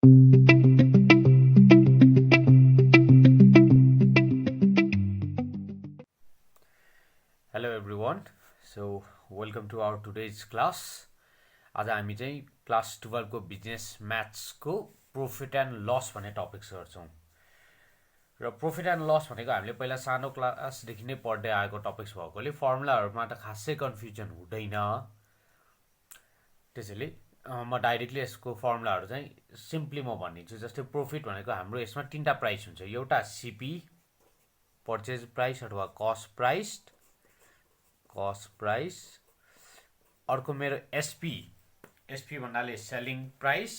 Hello everyone. So welcome to our today's class. आज हामी चाहिँ क्लास 12 को बिजनेस म्याथ्सको प्रॉफिट एन्ड लस भन्ने टपिक्स गर्छौं। र प्रॉफिट एन्ड लस भनेको हामीले पहिला सानो क्लासदेखि नै पढ्दै आएको टपिक्स भएकोले फर्मुलाहरुमा त खासै कन्फ्युजन हुँदैन। त्यसैले म डाइरेक्टली यसको फर्मुलाहरु चाहिँ सिम्पली म भनिदिन्छु। जस्तै प्रॉफिट भनेको हाम्रो यसमा तीनटा प्राइस हुन्छ। एउटा सीपी परचेज प्राइस अथवा कस्ट प्राइस, अर्को मेरो एसपी भन्नाले सेलिङ प्राइस,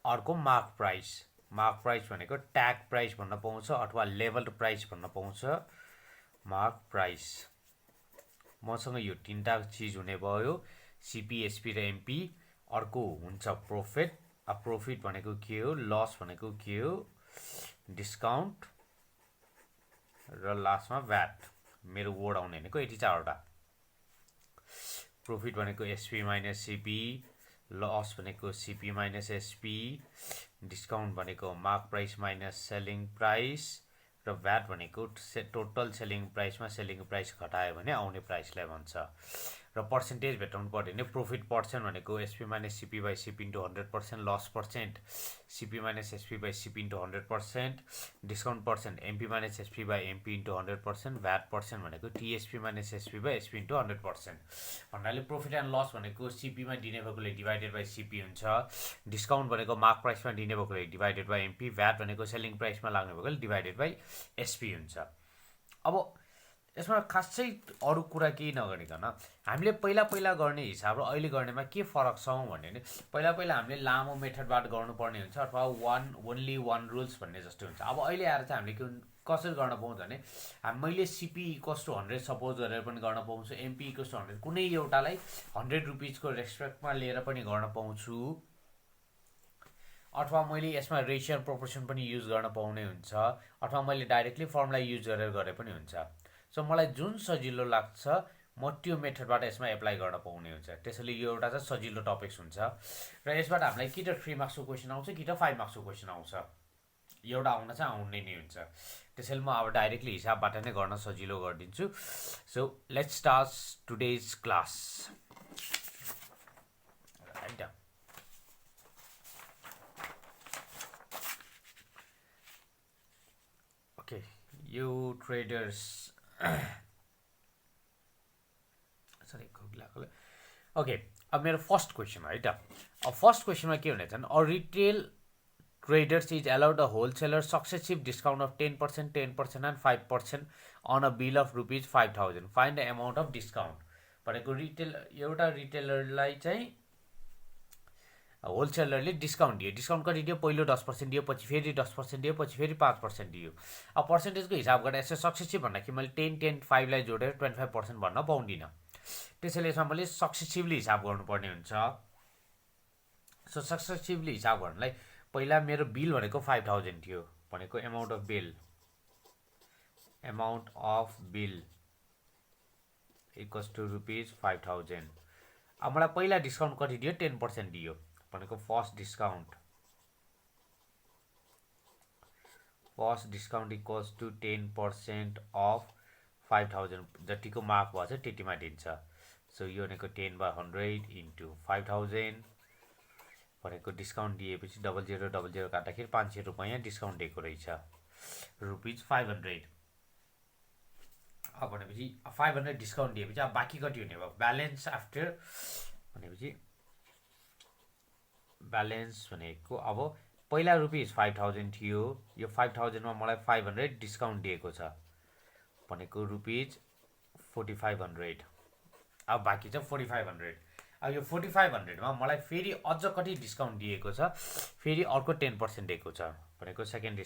अर्को मार्क प्राइस भनेको ट्याग प्राइस भन्न पाउँछ अथवा लेभल प्राइस भन्न पाउँछ मार्क प्राइस। मसँग यो तीनटा चीज हुने भयो, सीपी, एसपी र एमपी। अर्को हुन्छ प्रॉफिट। प्रॉफिट भनेको के हो, लस भनेको के हो, डिस्काउन्ट र लास्टमा भ्याट। मेरो वर्ड आउने भनेको यति चारवटा। प्रॉफिट भनेको एसपी माइनस सीपी, लस भनेको सीपी माइनस एसपी, डिस्काउन्ट भनेको mark price minus selling price र भ्याट भनेको टोटल सेलिङ प्राइसमा सेलिङ प्राइस घटायो भने आउने प्राइसलाई भन्छ। र पर्सेन्टेज भेटाउनु पर्यो भने प्रॉफिट पर्सेन्ट भनेको SP minus CP by CP into 100%, loss percent CP minus SP by CP into 100%, discount percent MP minus SP by MP into 100%, VAT percent भनेको TSP minus SP by SP into 100%। भन्नाले profit and loss भनेको सीपीमा दिने भएकोले divided by CP हुन्छ, discount भनेको mark प्राइसमा दिने भएकोले डिभाइडेड बाई एमपी, भ्याट भनेको सेलिङ प्राइसमा लाग्ने भएकोले डिभाइडेड बाई एसपी हुन्छ। अब यसमा खासै अरु कुरा केही नगरिकन हामीले पहिला गर्ने हिसाब र अहिले गर्नेमा के फरक छ भन्ने पहिला हामीले लामो मेथडबाट गर्नुपर्ने हुन्छ अथवा ओन्ली वान रुल्स भन्ने जस्तो हुन्छ। अब अहिले आएर चाहिँ हामीले कसरी गर्न पाउँछ भने मैले सीपी इक्वल्स टु 100 सपोज गरेर पनि गर्न पाउँछु, एमपी इक्वल्स टु 100 कुनै एउटालाई 100 रुपीजको रेस्पेक्टमा लिएर पनि गर्न पाउँछु, अथवा मैले यसमा रेशियो प्रोपोर्सन पनि युज गर्न पाउने हुन्छ, अथवा मैले डाइरेक्टली फर्मुला युज गरेर गरे पनि हुन्छ। सो मलाई जुन सजिलो लाग्छ म त्यो मेथडबाट यसमा एप्लाई गर्न पाउने हुन्छ। त्यसैले यो एउटा चाहिँ सजिलो टपिक्स हुन्छ र यसबाट हामीलाई कि त 3 मार्क्सको क्वेशन आउँछ कि त 5 मार्क्सको क्वेशन आउँछ। एउटा आउन चाहिँ आउने नै हुन्छ। त्यसैले म अब डाइरेक्टली हिसाबबाट नै गर्न सजिलो गरिदिन्छु। So let's start today's class. Right, okay, you traders okay. अब मेरो फर्स्ट क्वेशन है त। अब फर्स्ट क्वेशनमा के हुनेछ भने a retail traders is allowed a wholesaler successive discount of 10%, 10% and 5% on a bill of rupees 5,000. Find the amount of discount. भनेको retail एउटा रिटेलरलाई चाहिँ होलसेलरले डिस्काउन्ट दियो। डिस्काउन्ट कति दियो, पहिलो 10% दियो, पछि फेरि 10% दियो, पछि फेरि 5% दियो। अब पर्सेन्टेजको हिसाब गर्दा यसो सक्सेसिभ भन्दाखेरि मैले 10, 10, 5 लाई जोडेर 25% भन्न पाउँदिनँ। त्यसैले यसमा मैले सक्सेसिभली हिसाब गर्नुपर्ने हुन्छ। सो सक्सेसिभली हिसाब गर्नलाई पहिला मेरो बिल भनेको 5000 थियो, भनेको amount of bill equals to rupees 5000। अब मलाई पहिला डिस्काउन्ट कति दियो, 10% दियो, भनेको first discount equals to 10% of 5000 जतिको मार्क भएछ त्यतिमा दिन्छ। सो यो भनेको 10/100 इन्टु 5000 भनेको डिस्काउन्ट दिएपछि 0000 काट्दाखेरि 500 रुपैयाँ डिस्काउन्ट दिएको रहेछ, रुपीज 500। अब भनेपछि 500 डिस्काउन्ट दिएपछि अब बाँकी कति हुने भयो, ब्यालेन्स आफ्टर भनेपछि ब्यालेन्स भनेको अब पहिला रुपीज 5000 थियो, यो 5000 मा मलाई 500 डिस्काउन्ट दिएको छ भनेको रुपीज 4500। अब बाँकी छ 4500। अब यो 4500 मा मलाई फेरि अझ कति डिस्काउन्ट दिएको छ, फेरि अर्को 10% दिएको छ भनेको सेकेन्ड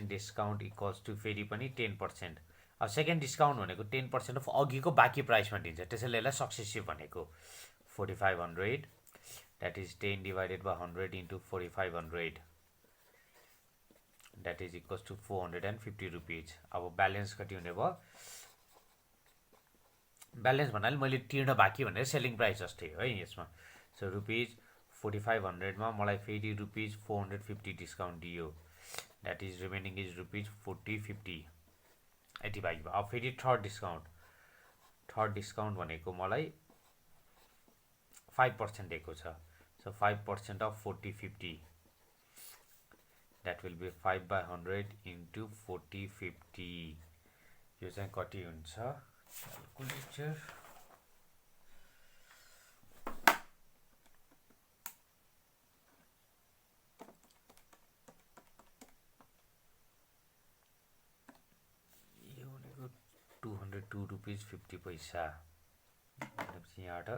डिस्काउन्ट इक्वल्स टु फेरि पनि 10%। अब सेकेन्ड डिस्काउन्ट भनेको 10% अफ अघिको बाँकी प्राइसमा दिन्छ, त्यसैले यसलाई सक्सेसिभ भनेको 4500 that is 10 divided by 100 into 4500 that is equals to 450 rupees. अब ब्यालेन्स कति हुने भयो, ब्यालेन्स भन्नाले मैले तिर्न बाँकी भनेर सेलिङ प्राइस जस्तै हो है यसमा। सो रुपिज 4500 मलाई फेरि रुपिज 450 डिस्काउन्ट दियो, that is remaining is rupees 4050 यति बाँकी भयो। अब फेरि थर्ड डिस्काउन्ट भनेको मलाई 5% दिएको छ। So 5% of 4050 that will be 5/100 into 4050। यो चाहिँ कति हुन्छ, क्यालकुलेटर यो भनेको 202 रुपिज 50 पैसा। यहाँबाट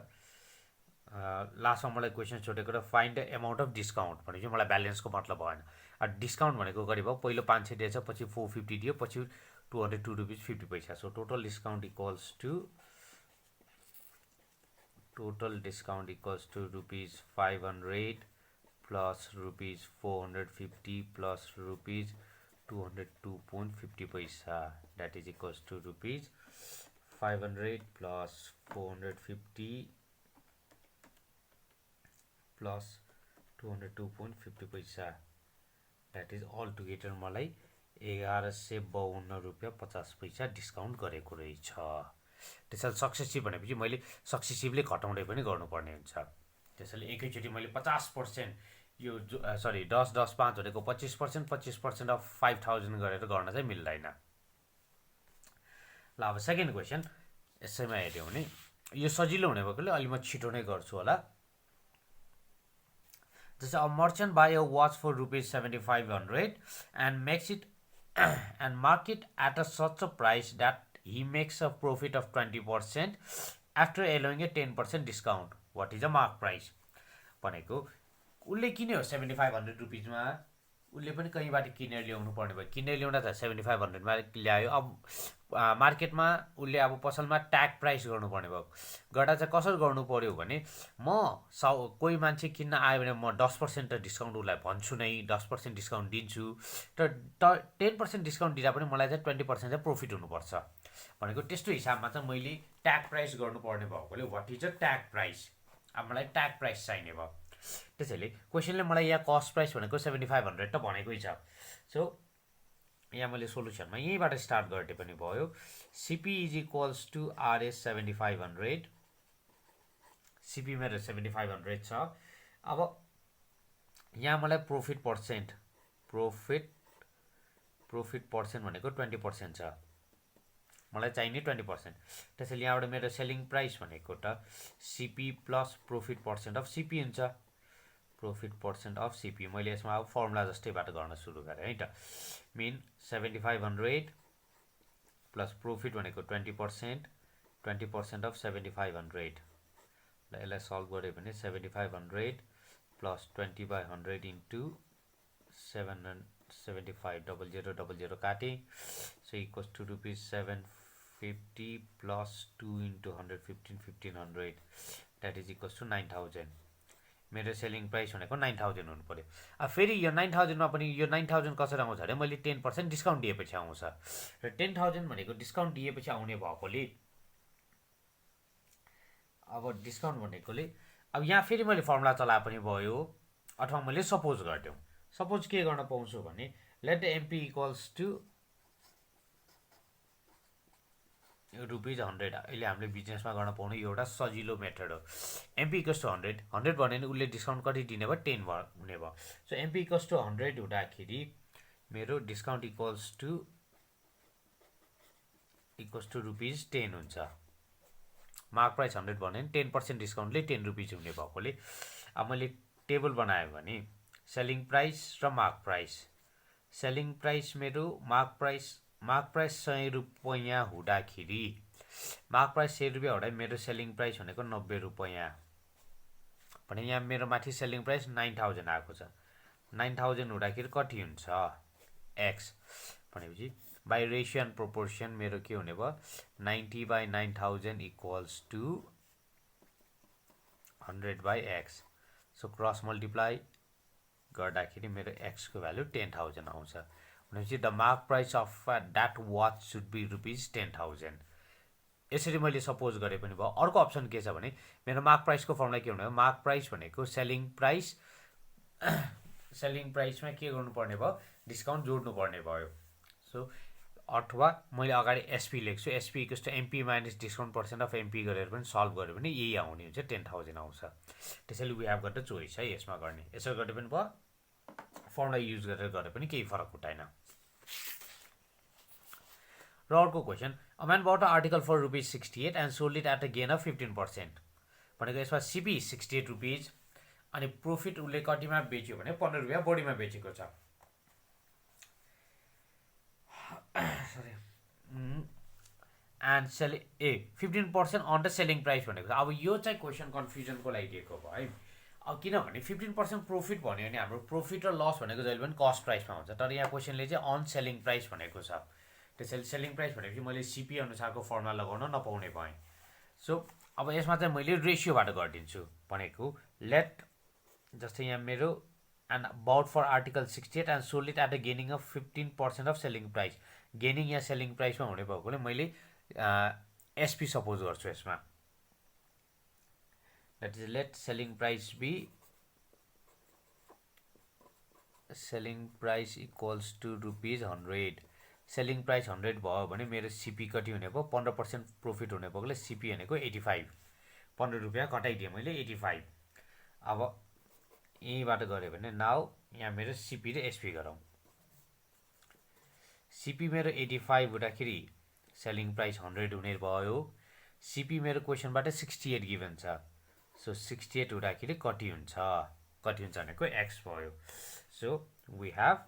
लास्टमा मलाई क्वेसन सोधेको र find the amount of discount भनेपछि मलाई ब्यालेन्सको मतलब भएन। डिस्काउन्ट भनेको कति भयो, पहिलो 500 दिएछ, पछि 450 दियो, पछि 202 रुपिज 50 पैसा। So total discount equals to rupees 500 plus rupees 450 plus rupees 202.50 पैसा, that is equals to rupees 500 plus 450 plus 202.50 पैसा, द्याट इज अल टुगेदर मलाई 1152 रुपियाँ 50 पैसा डिस्काउन्ट गरेको रहेछ। त्यसैले सक्सेसिभ भनेपछि मैले सक्सेसिभली घटाउँदै पनि गर्नुपर्ने हुन्छ। त्यसैले एकैचोटि मैले 50% यो 10-10-5 भनेको 25% अफ 5000 गरेर गर्न चाहिँ मिल्दैन। ल अब सेकेन्ड क्वेसन यसैमा हेऱ्यौँ भने यो सजिलो हुने भएकोले अलि म छिटो नै गर्छु होला। जस्तै a merchant buy a watch for rupees 7500 and makes it and mark it at a such a price that he makes a profit of 20% after allowing a 10% discount. What is a mark price? भनेको उसले किन्यो 7500 रुपिजमा, उसले पनि कहीँबाट किनेर ल्याउनु पर्ने भयो, किनेर ल्याउँदा त 7500मा ल्यायो। अब मार्केटमा उसले अब पसलमा ट्याग प्राइस गर्नुपर्ने भयो। गर्दा चाहिँ कसरी गर्नु पर्यो भने कोही मान्छे किन्न आयो भने म 10% डिस्काउन्ट उसलाई भन्छु नै, 10% डिस्काउन्ट दिन्छु, तर 10% डिस्काउन्ट दिँदा पनि मलाई चाहिँ 20% चाहिँ प्रफिट हुनुपर्छ भनेको त्यस्तो हिसाबमा चाहिँ मैले ट्याग प्राइस गर्नुपर्ने भएकोले what is a tag price, अब मलाई ट्याग प्राइस चाहिने भयो। त्यसैले क्वेसनले मलाई यहाँ कस्ट प्राइस भनेको 7500 त भनेकै छ। सो यहाँ मैले सोल्युसनमा यहीँबाट स्टार्ट गर्ने पनि भयो। CP is equals to RS 7500, CP मेरो 7500 छ। अब यहाँ मलाई प्रफिट पर्सेन्ट भनेको 20% छ, मलाई चाहिने 20%। त्यसैले यहाँबाट मेरो सेलिङ प्राइस भनेको त CP plus profit percent of CP हुन्छ, प्रफिट पर्सेन्ट अफ सिपी। मैले यसमा अब फर्मुला जस्तैबाट गर्न सुरु गरेँ है त। मिन 7500 प्लस प्रफिट भनेको 20% अफ 7500। ल यसलाई सल्भ गऱ्यो भने 7500 प्लस 20/100 इन्टु 775 काटेँ। So equals to rupees 750 plus 2 into 100 1500 that is equals to 9000। मेरो सेलिङ प्राइस भनेको 9000 हुनु पर्यो। अब फेरि यो 9000मा पनि यो 9000 कसरी आउँछ अरे, मैले 10% डिस्काउन्ट दिएपछि आउँछ र 10000 भनेको डिस्काउन्ट दिएपछि आउने भएकोले अब डिस्काउन्ट भनेकोले अब यहाँ फेरि मैले फर्मुला चलाए पनि भयो, अथवा मैले सपोज गरिदिउँ। सपोज के गर्न पाउँछु भने let the MP equals to rupees 100। अहिले हामीले बिजनेसमा गर्न पाउने एउटा सजिलो मेथड हो। एमपी इक्वल्स टु 100 भन्यो भने उसले डिस्काउन्ट कति दिने भयो, 10 हुने भयो। सो एमपी इक्वल्स टु 100 हुँदाखेरि मेरो डिस्काउन्ट इक्वल्स टु रुपिज 10 हुन्छ। मार्क प्राइस 100 भन्यो भने 10% डिस्काउन्टले 10 रुपिज हुने भएकोले अब मैले टेबल बनायो भने सेलिङ प्राइस र मार्क प्राइस, सेलिङ प्राइस मेरो मार्क प्राइस 100 रुपियाँ हुँदाखेरि मार्क प्राइस 100 रुपियाँ हुँदा मेरो सेलिङ प्राइस भनेको 90 रुपियाँ भने यहाँ मेरो माथि सेलिङ प्राइस 9000 आएको छ। 9000 हुँदाखेरि कति हुन्छ एक्स भनेपछि बाई रेसियो एन्ड प्रोपोर्सन मेरो के हुने भयो 90/9000 equals to 100/x। So cross multiply गर्दाखेरि मेरो एक्सको भ्यालु 10000 आउँछ। भनेपछि the mark price of that watch should be ₹10,000। यसरी मैले सपोज गरे पनि भयो। अर्को अप्सन के छ भने मेरो मार्क प्राइसको फर्मुला के हुने हो, मार्क प्राइस भनेको सेलिङ प्राइस, सेलिङ प्राइसमा के गर्नुपर्ने भयो, डिस्काउन्ट जोड्नुपर्ने भयो। सो अथवा मैले अगाडि एसपी लेख्छु, SP equals to MP minus discount percent of MP गरेर पनि सल्भ गऱ्यो भने यही आउने हुन्छ, 10,000 आउँछ। त्यसैले we have got the choice है यसमा गर्ने। यसो गरे पनि भयो, फर्मुला युज गरेर गरे पनि केही फरक हुँदैन। र अर्को question, a man bought article for ₹68 and sold it at a gain of 15%। भनेको यसमा सिपी 68 रुपिज अनि प्रफिट उसले कतिमा बेच्यो भने ₹15 बढीमा बेचेको छ। Sorry, and sell 15% on the selling price भनेको छ। अब यो चाहिँ क्वेसन कन्फ्युजनको लागि दिएको भयो है। अब किनभने 15% प्रफिट भन्यो भने हाम्रो प्रफिट र लस भनेको जहिले पनि कस्ट प्राइसमा हुन्छ, तर यहाँ क्वेसनले चाहिँ अन सेलिङ प्राइस भनेको छ। त्यसैले सेलिङ प्राइस भनेपछि मैले सिपी अनुसारको फर्मुला लगाउन नपाउने भएँ। सो अब यसमा चाहिँ मैले रेसियोबाट गरिदिन्छु भनेको, लेट जस्तै यहाँ मेरो and bought for article 68 and sold it at a gaining of 15% of selling price. Gaining या सेलिङ प्राइसमा हुने भएकोले मैले एसपी सपोज गर्छु यसमा। That is let selling price be, selling price equals to ₹100। Selling price 100 भयो भने मेरो सिपी कति हुने भयो, 15% प्रफिट हुने भएकोले सिपी भनेको 85, ₹15 घटाइदिएँ मैले 85। अब यहीँबाट गऱ्यो भने नाउ यहाँ मेरो सिपी र एसपी गरौँ। सिपी मेरो 85 हुँदाखेरि सेलिङ प्राइस 100 हुने भयो। सिपी मेरो क्वेसनबाट 68 गिभन छ। सो 68 हुँदाखेरि कति हुन्छ, कति हुन्छ भनेको एक्स भयो। सो वी हेभ,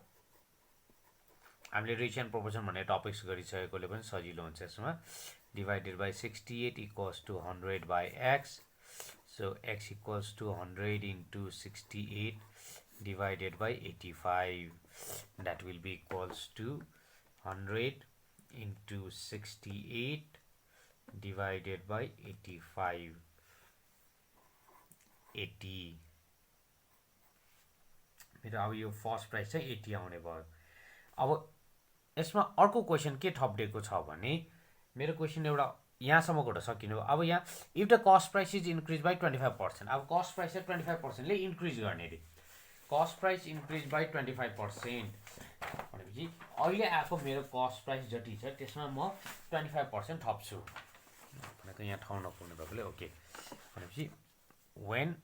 हामीले रेसियो एन्ड प्रोपोर्सन भन्ने टपिक्स गरिसकेकोले पनि सजिलो हुन्छ यसमा। Divided by 68 equals to 100 by x. So x equals to 100 into 68 divided by 85. That will be equals to 100 into 68 divided by 85. 80. मेरो अब यो फर्स्ट प्राइस चाहिँ 80 आउने भयो। अब यसमा अर्को क्वेसन के थपिदिएको छ भने मेरो क्वेसन एउटा यहाँसम्मबाट सकिनु। अब यहाँ if the cost price is increase by 25%। अब कस्ट प्राइस चाहिँ 25%ले इन्क्रिज गर्ने रे। कस्ट प्राइस इन्क्रिज बाई 25% भनेपछि अहिले आएको मेरो कस्ट प्राइस जति छ त्यसमा म 25% थप्छु भनेको यहाँ ठाउँ नपुग्ने भएकोले ओके। भनेपछि when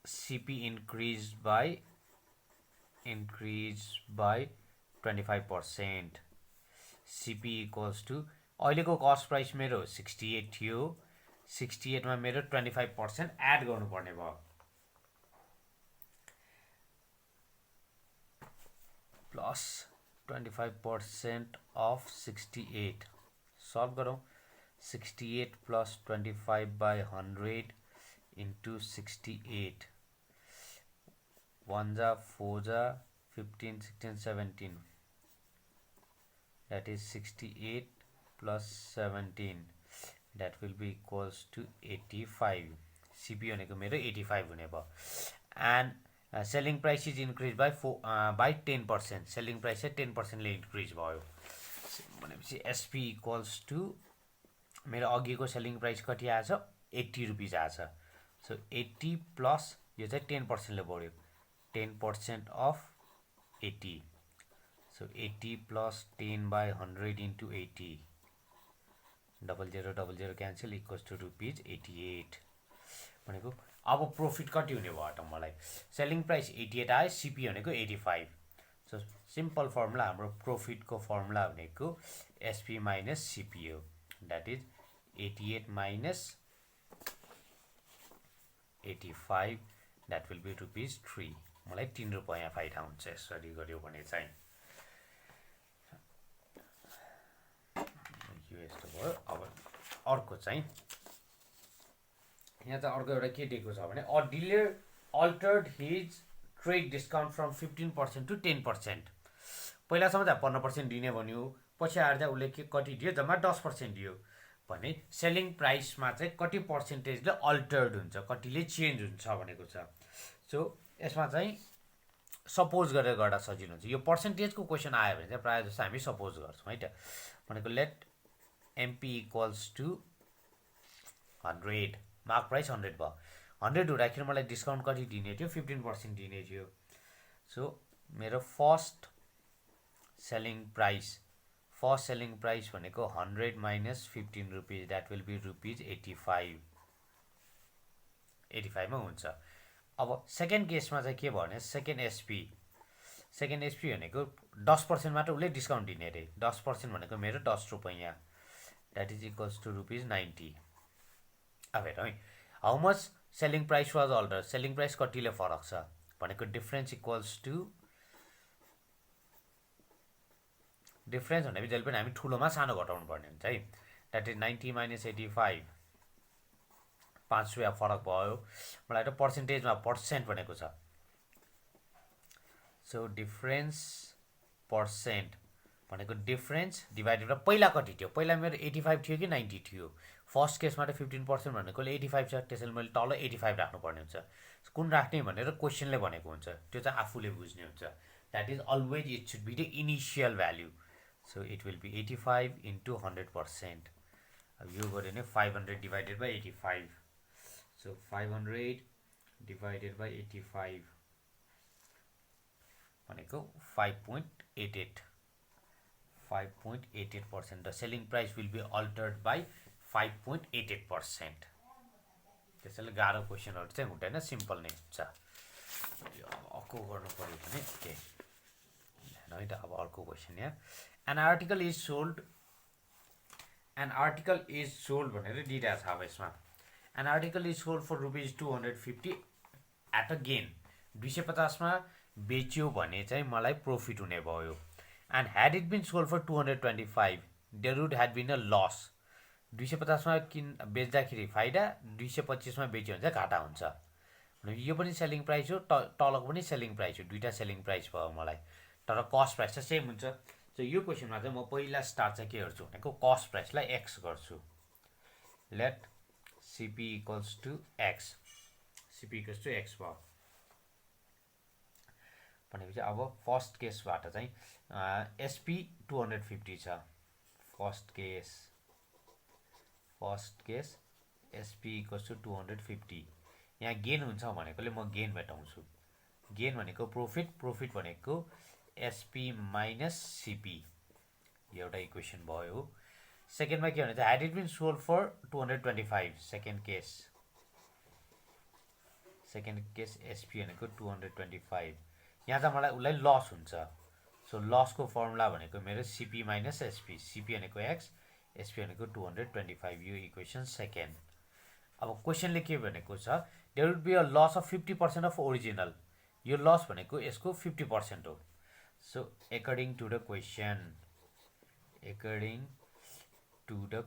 CP increase by 25%, CP equals to अहिलेको कस्ट प्राइस मेरो 68 थियो, 68 मा मेरो 25% एड गर्नुपर्ने भयो प्लस 25% अफ 68 सल्भ गरौँ। 68 plus 25 by 100 into 68 1 जा 4 जा 15 16 17 that is 68 plus 17 that will be equals to 85. CP भनेको मेरो 85 हुने भयो and selling price is increased by 10%. selling price चाहिँ 10% ले इन्क्रिज भयो भनेपछि SP equals to मेरो अघिको सेलिङ प्राइस कति आएछ 80 रुपिज आएछ। सो 80 प्लस यो चाहिँ 10% ले बढ्यो 10% of 80। So 80 plus 10 by 100 into 80 0000 cancel equals to ₹88 भनेको अब प्रफिट कति हुने भयो त मलाई सेलिङ प्राइस 88 आयो सिपी भनेको 85। सो सिम्पल फर्मुला हाम्रो प्रफिटको फर्मुला भनेको एसपी माइनस सिपी हो that is 88 minus 85 that will be ₹3। मलाई 3 रुपैयाँ फाइदा हुन्छ यसरी गर्यो भने चाहिँ। यो यस्तो भयो। अब अर्को चाहिँ यहाँ चाहिँ अर्को एउटा के दिएको छ भने a dealer Altered his trade discount from 15% to 10%। पहिलासम्म त 15% दिने भन्यो, पछि आएर चाहिँ उसले के कति दियो जम्मा 10% दियो भने सेलिङ प्राइसमा चाहिँ कति पर्सेन्टेजले अल्टर्ड हुन्छ, कतिले चेन्ज हुन्छ भनेको छ। सो यसमा चाहिँ सपोज गरेर गर्दा सजिलो हुन्छ। यो पर्सेन्टेजको क्वेसन आयो भने चाहिँ प्रायः जस्तो हामी सपोज गर्छौँ है त। भनेको let MP equals to 100, mark price 100 भयो। 100 हुँदाखेरि मलाई डिस्काउन्ट कति दिने थियो? 15% दिने थियो। सो मेरो फर्स्ट सेलिङ प्राइस भनेको 100 minus 15 rupees, that will be rupees 85 मा हुन्छ। अब सेकेन्ड केसमा चाहिँ के भयो भने सेकेन्ड एसपी भनेको 10% मात्र उसले डिस्काउन्ट दिने अरे। 10% भनेको मेरो 10 रुपैयाँ, that is equals to rupees 90। अब हेरौँ है, how much selling price was alter, selling price कतिले फरक छ भनेको डिफरेन्स इक्वल्स टु, डिफरेन्स भनेपछि जहिले पनि हामी ठुलोमा सानो घटाउनु पर्ने हुन्छ है। द्याट इज 90 माइनस 85, 5 रुपियाँ फरक भयो। मलाई त पर्सेन्टेजमा पर्सेन्ट भनेको छ। सो डिफरेन्स पर्सेन्ट भनेको डिफरेन्स डिभाइडेड बाइ पहिला कति थियो? पहिला मेरो 85 थियो कि 90 थियो? फर्स्ट केसमा त 15% भनेकोले 85 छ, त्यसैले मैले तल 85 राख्नुपर्ने हुन्छ। कुन राख्ने भनेर क्वेसनले भनेको हुन्छ, त्यो चाहिँ आफूले बुझ्ने हुन्छ। That is always it should be the initial value. So it will be 85 into 100%। अब यो गऱ्यो भने 500 divided by 85। So 500 divided by 85 भनेको 5.88, 5.88%। The selling price will be altered by 5.88%। त्यसैले गाह्रो क्वेसनहरू चाहिँ हुँदैन, सिम्पल नै हुन्छ। अर्को गर्नु पऱ्यो भने के है त। अब अर्को क्वेसन यहाँ, एन आर्टिकल इज सोल्ड भनेर दिइरहेको छ। अब यसमा an article is sold for rupees 250 at a gain, 250 मा बेच्यो भने चाहिँ मलाई प्रफिट हुने भयो। And had it been sold for 225 there would had been a loss. 250 मा बेच्दाखेरि फाइदा, 225 मा बेच्यो भने चाहिँ घाटा हुन्छ। यो पनि सेलिङ प्राइस हो, तलको पनि सेलिङ प्राइस हो, दुईवटा सेलिङ प्राइस भयो मलाई, तर कस्ट प्राइस चाहिँ सेम हुन्छ। सो यो क्वेसनमा चाहिँ म पहिला स्टार्ट चाहिँ के गर्छु भनेको कस्ट प्राइसलाई एक्स गर्छु। Let CP equals to x, CP equals to x भयो भनेपछि अब फर्स्ट केसबाट चाहिँ एसपी 250 छ। First case SP equals to 250। यहाँ गेन हुन्छ भनेकोले म गेन भेटाउँछु। गेन भनेको प्रफिट भनेको एसपी माइनस सिपी, एउटा इक्वेसन भयो। सेकेन्डमा के भने चाहिँ had it been sold for 225, second case SP भनेको 225। यहाँ चाहिँ मलाई उसलाई लस हुन्छ। सो लसको फर्मुला भनेको मेरो सिपी माइनस एसपी, सिपी भनेको एक्स, एसपी भनेको 225, यो इक्वेसन सेकेन्ड। अब क्वेसनले के भनेको छ, there would be a loss of 50% of original, यो लस भनेको यसको 50% हो। So according to the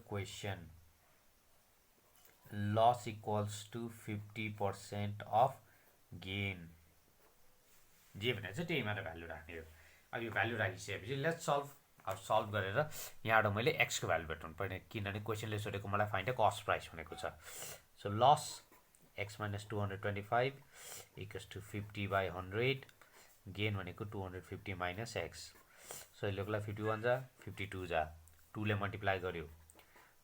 question loss equals to 50% of gain, जे भनेर चाहिँ त्यही मात्र भ्यालु राख्ने हो। अब यो भ्यालु राखिसकेपछि लेट्स सल्भ। अब सल्भ गरेर यहाँबाट मैले एक्सको भ्यालु भेटाउनु पर्ने, किनभने क्वेसनले सोधेको मलाई फाइन्ड द कस्ट प्राइस भनेको छ। So loss x minus 225 equals to 50/100, gain भनेको 250 माइनस एक्स। सो यसले 51 जा 52 जा, 2 ले मल्टिप्लाई गर्यो,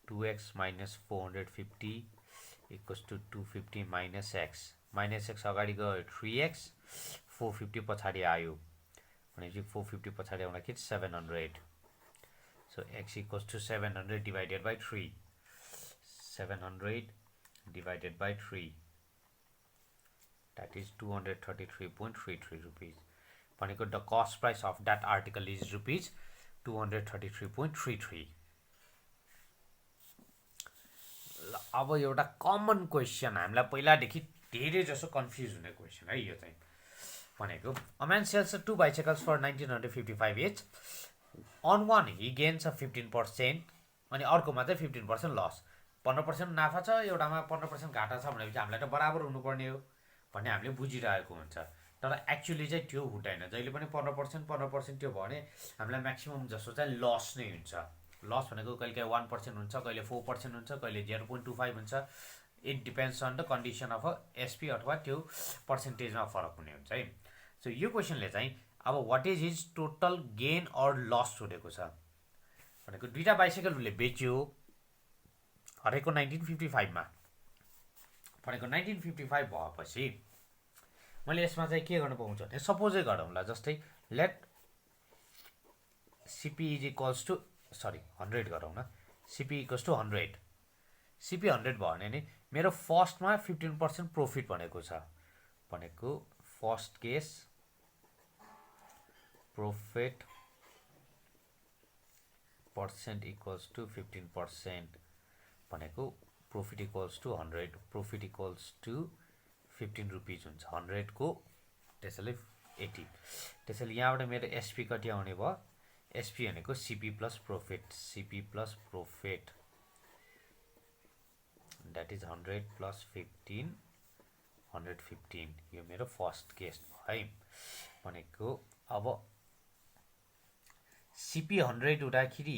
2x minus 450 equals to 250 minus x अगाडि गयो 3x, 450 पछाडि आयो भनेपछि 450 पछाडि आउँदाखेरि 700। So x equals to 700 divided by 3, 700 divided by 3, that is 233.33 rupees. भनेको the cost price of that article is rupees 233.33। अब एउटा कमन क्वेसन, हामीलाई पहिलादेखि धेरै जसो कन्फ्युज हुने क्वेसन है यो चाहिँ। भनेको a man sells 2 bicycles for 1955 each, on one he gains 15% अनि अर्कोमा चाहिँ 15% लस। 15% नाफा छ, एउटामा 15% घाटा छ भनेपछि हामीलाई त बराबर हुनुपर्ने हो भन्ने हामीले बुझिरहेको हुन्छ। तर एक्चुअली चाहिँ त्यो हुँदैन, जहिले पनि 15% त्यो भयो भने हामीलाई म्याक्सिमम् जसो चाहिँ लस नै हुन्छ। लस भनेको कहिले काहीँ 1% हुन्छ, कहिले 4% हुन्छ, कहिले 0.25 हुन्छ। It depends on the condition of SP अथवा त्यो पर्सेन्टेजमा फरक हुने हुन्छ है। सो यो क्वेसनले चाहिँ अब what is his total gain or loss सोधेको छ भनेको दुईटा बाइसाइकल उसले बेच्यो हरेको 1955 मा भनेको 1955 भएपछि मैले यसमा चाहिँ के गर्न पाउँछु भने सपोजै गरौँला जस्तै let CP is equals to 100 गरौँ न CP इक्वल्स टु 100 CP 100 भयो भने नि मेरो फर्स्टमा 15% प्रॉफिट भनेको छ भनेको first case profit percent equals to 15% भनेको profit equals to 100 profit equals to 15 rupees हुन्छ 100 को त्यसैले 80 त्यसैले यहाँबाट मेरो SP कति आउने भयो SP भनेको CP plus profit that is 100 plus 15 115 यो मेरो फर्स्ट केस है भनेको अब CP 100 हुँदाखेरि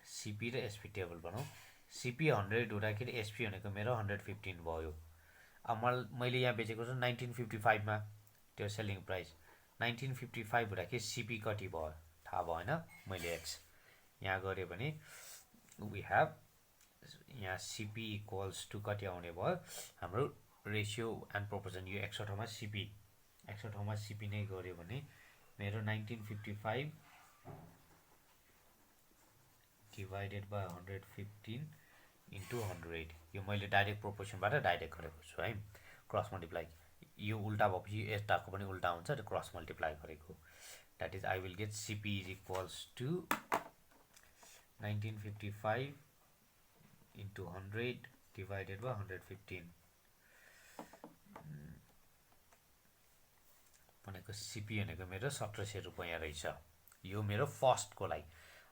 CP र SP टेबल बनाऊ CP 100 हुँदाखेरि SP भनेको मेरो 115 भयो अब मैले यहाँ बेचेको छु 1955 मा त्यो सेलिङ प्राइस 1955 हुँदाखेरि CP कति भयो थाहा भएन मैले x यहाँ गरे भने वी हैव यहाँ CP इक्वल्स टु कति आउने भयो हाम्रो रेशियो एन्ड प्रोपोर्सन यो x ठाउँमा CP नै गर्यो भने मेरो 1955 divided by 115 into 100 यो मैले डाइरेक्ट प्रोपोर्सनबाट डाइरेक्ट गरेको छु है क्रस मल्टिप्लाई यो उल्टा भएपछि यताको पनि उल्टा हुन्छ र क्रस मल्टिप्लाई गरेको that is I will get CP is equals to 1955 into 100 divided by 115 भनेको CP भनेको मेरो 1700 रुपैयाँ रहेछ यो मेरो फर्स्ट को लागि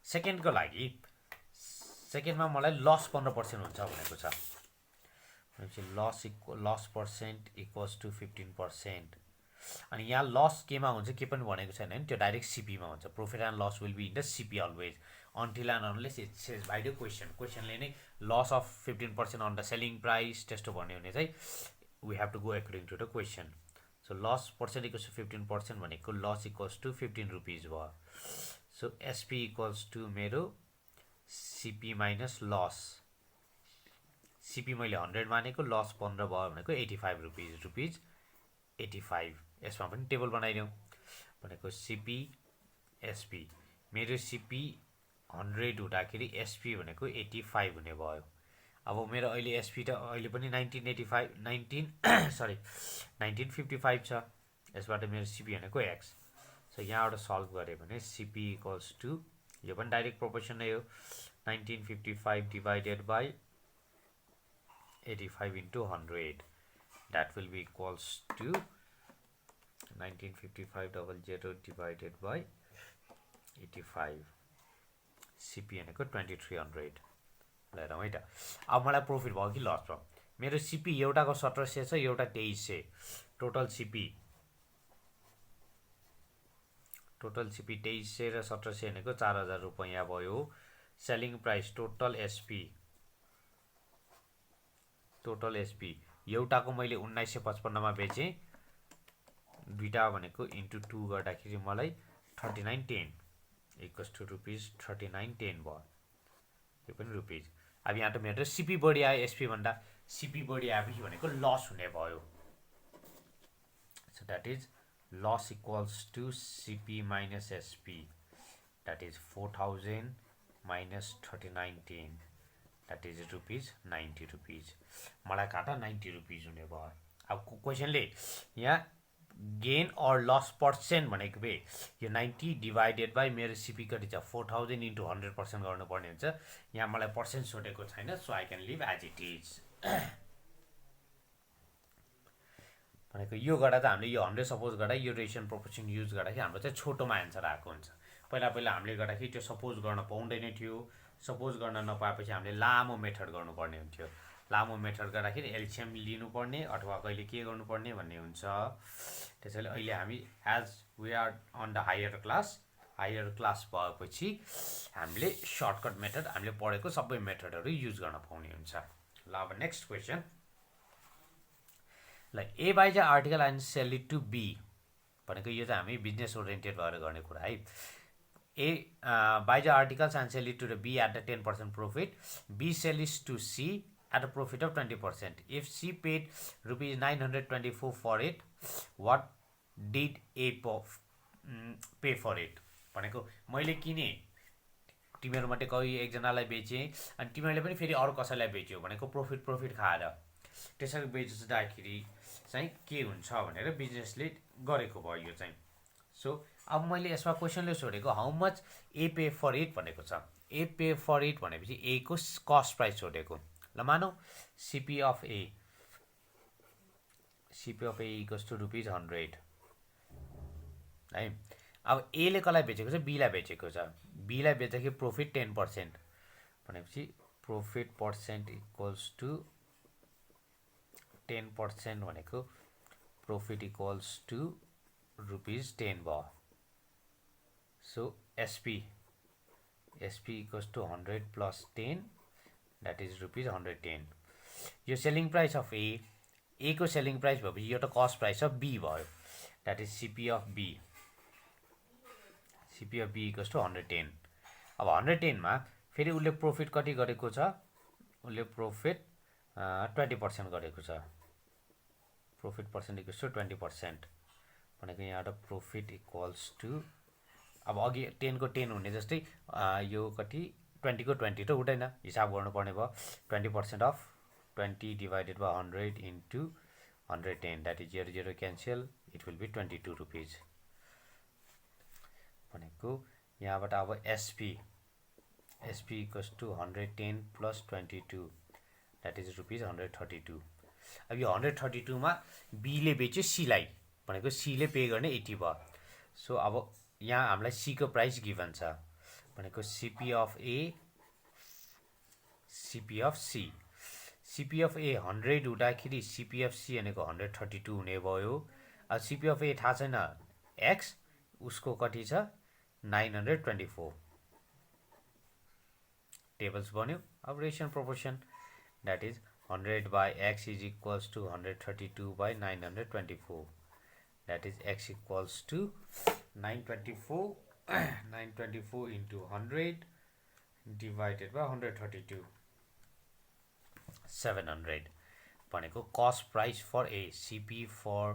सेकेन्ड को लागि सेकेन्डमा मलाई लस 15% हुन्छ भनेको छ भनेपछि लस पर्सेन्ट इक्वल्स टु 15% अनि यहाँ लस केमा हुन्छ के पनि भनेको छैन नि त्यो डाइरेक्ट CP मा हुन्छ profit and loss will be in the CP always until and unless it says by the questionले नै loss of 15% on the selling price त्यस्तो भन्यो भने चाहिँ we have to go according to the question so loss percent equals to 15% भनेको loss equals to 15 rupees भयो so SP equals to मेरो CP minus loss CP मैले 100 मानेको loss 15 भयो भनेको 85 rupees 85 यसमा पनि टेबल बनाइदिउँ भनेको CP SP मेरो CP 100 हुँदाखेरि SP भनेको 85 हुने भयो अब मेरो अहिले SP त अहिले पनि 1955 छ यसबाट मेरो CP भनेको x सो यहाँबाट सल्भ गरे भने CP इक्वल्स टु यो पनि डाइरेक्ट प्रोपोर्सन नै हो 1955 divided by 85 into 100 that will be equals to 1955 divided by 85 CP भनेको 2300 हेरौँ है त अब मलाई प्रॉफिट भयो कि लस भयो मेरो CP एउटाको 1700 छ एउटा 2300 टोटल CP 2300 र 1700 भनेको 4000 रुपैयाँ भयो सेलिङ प्राइस टोटल SP एउटाको मैले 1955 मा बेचे दुईटा भनेको इन्टु 2 गर्दाखेरि मलाई 3910 equals to rupees 3910 भयो यो पनि रुपीज अब यहाँ त मेरो CP बढी आयो SP भन्दा CP बढी आएपछि भनेको लस हुने भयो so that is loss equals to CP minus SP that is 4000 minus 3910 that is ₹90 मलाई घाटा 90 रुपीज हुने भयो अब क्वेशनले यहाँ गेन और लस पर्सेन्ट भनेको भए यो 90 डिवाइडेड बाई मेरो CP कति छ 4000 into 100% गर्नुपर्ने हुन्छ यहाँ मलाई पर्सेन्ट सोधेको छैन so I can leave as it is भनेको यो गर्दा त हामीले यो 100 सपोज गर्दा यो रेशियो प्रोपोर्सन युज गर्दाखेरि हाम्रो चाहिँ छोटोमा आन्सर आएको हुन्छ पहिला हामीले गर्दाखेरि त्यो सपोज गर्न पाउँदैन थियो सपोज गर्न नपाएपछि हामीले लामो मेथड गर्नुपर्ने हुन्थ्यो लामो मेथड गर्दाखेरि एलसीएम लिनुपर्ने अथवा कहिले के गर्नुपर्ने भन्ने हुन्छ त्यसैले अहिले हामी as we are on the higher class भएपछि हामीले सर्टकट मेथड हामीले पढेको सबै मेथडहरू युज गर्न पाउने हुन्छ ल अब नेक्स्ट क्वेशन ल A buys an article and sell it to B भनेको यो चाहिँ हामी बिजनेस ओरिएन्टेड भएर गर्ने कुरा है। A buy the articles and sell it to the B at the 10% profit. B sells to C at a profit of 20%. If C paid rupees 924 for it, what did A pay for it? भनेको मैले किने, तिमीहरूमध्ये कोही एकजनालाई बेचेँ अनि तिमीहरूले पनि फेरि अरू कसैलाई बेच्यो भनेको प्रॉफिट खाएर त्यसरी बेच्दाखेरि चाहिँ के हुन्छ भनेर बिजनेसले गरेको भयो यो चाहिँ। सो अब मैले यसमा क्वेसनले सोधेको how much A pay for it भनेको छ। ए पे फर इट भनेपछि ए को कस्ट प्राइस सोधेको। ल मानौ CP of A equals to rupees 100 है। अब ए ले कसलाई बेचेको छ, बी लाई बेचेको छ। बी लाई बेच्दाखेरि प्रॉफिट 10% भनेपछि प्रॉफिट पर्सेन्ट इक्वल्स टु 10% भनेको प्रॉफिट इक्वल्स टु रुपिज 10 भयो। So SP equals to 100 plus 10 that is rupees 110। यो सेलिङ प्राइस अफ ए को सेलिङ प्राइस भएपछि यो त कस्ट प्राइस अफ बी भयो, that is CP of B equals to 110। अब 110 मा फेरि उसले प्रॉफिट कति गरेको छ, उसले प्रॉफिट 20% गरेको छ। प्रॉफिट पर्सेन्ट इक्वल्स टु 20% भनेको यहाँबाट प्रॉफिट इक्वल्स टु, अब अघि 10 को 10 हुने जस्तै यो कति 20 को 20 त हुँदैन, हिसाब गर्नुपर्ने भयो। 20% of 20 divided by 100 into 110 that is 0 cancel, it will be 22 rupees भनेको यहाँबाट अब SP equals to 110 plus 22 that is rupees 132। अब यो 132 मा बी ले बेच्यो सी लाई भनेको सी ले पे गर्ने 80 भयो। सो अब यहाँ हामीलाई सी को प्राइस गिभन छ भनेको CP of A CP of A 100 हुँदाखेरि सिपी अफ सी भनेको 132 हुने भयो। अब सिपी अफ ए थाहा छैन एक्स, उसको कति छ 924। टेबल्स बन्यो। अब ratio proportion that is 100 by x is equals to 132 by 924 that is x equals to 924 into 100 divided by 132 700 भनेको cost price for A CP for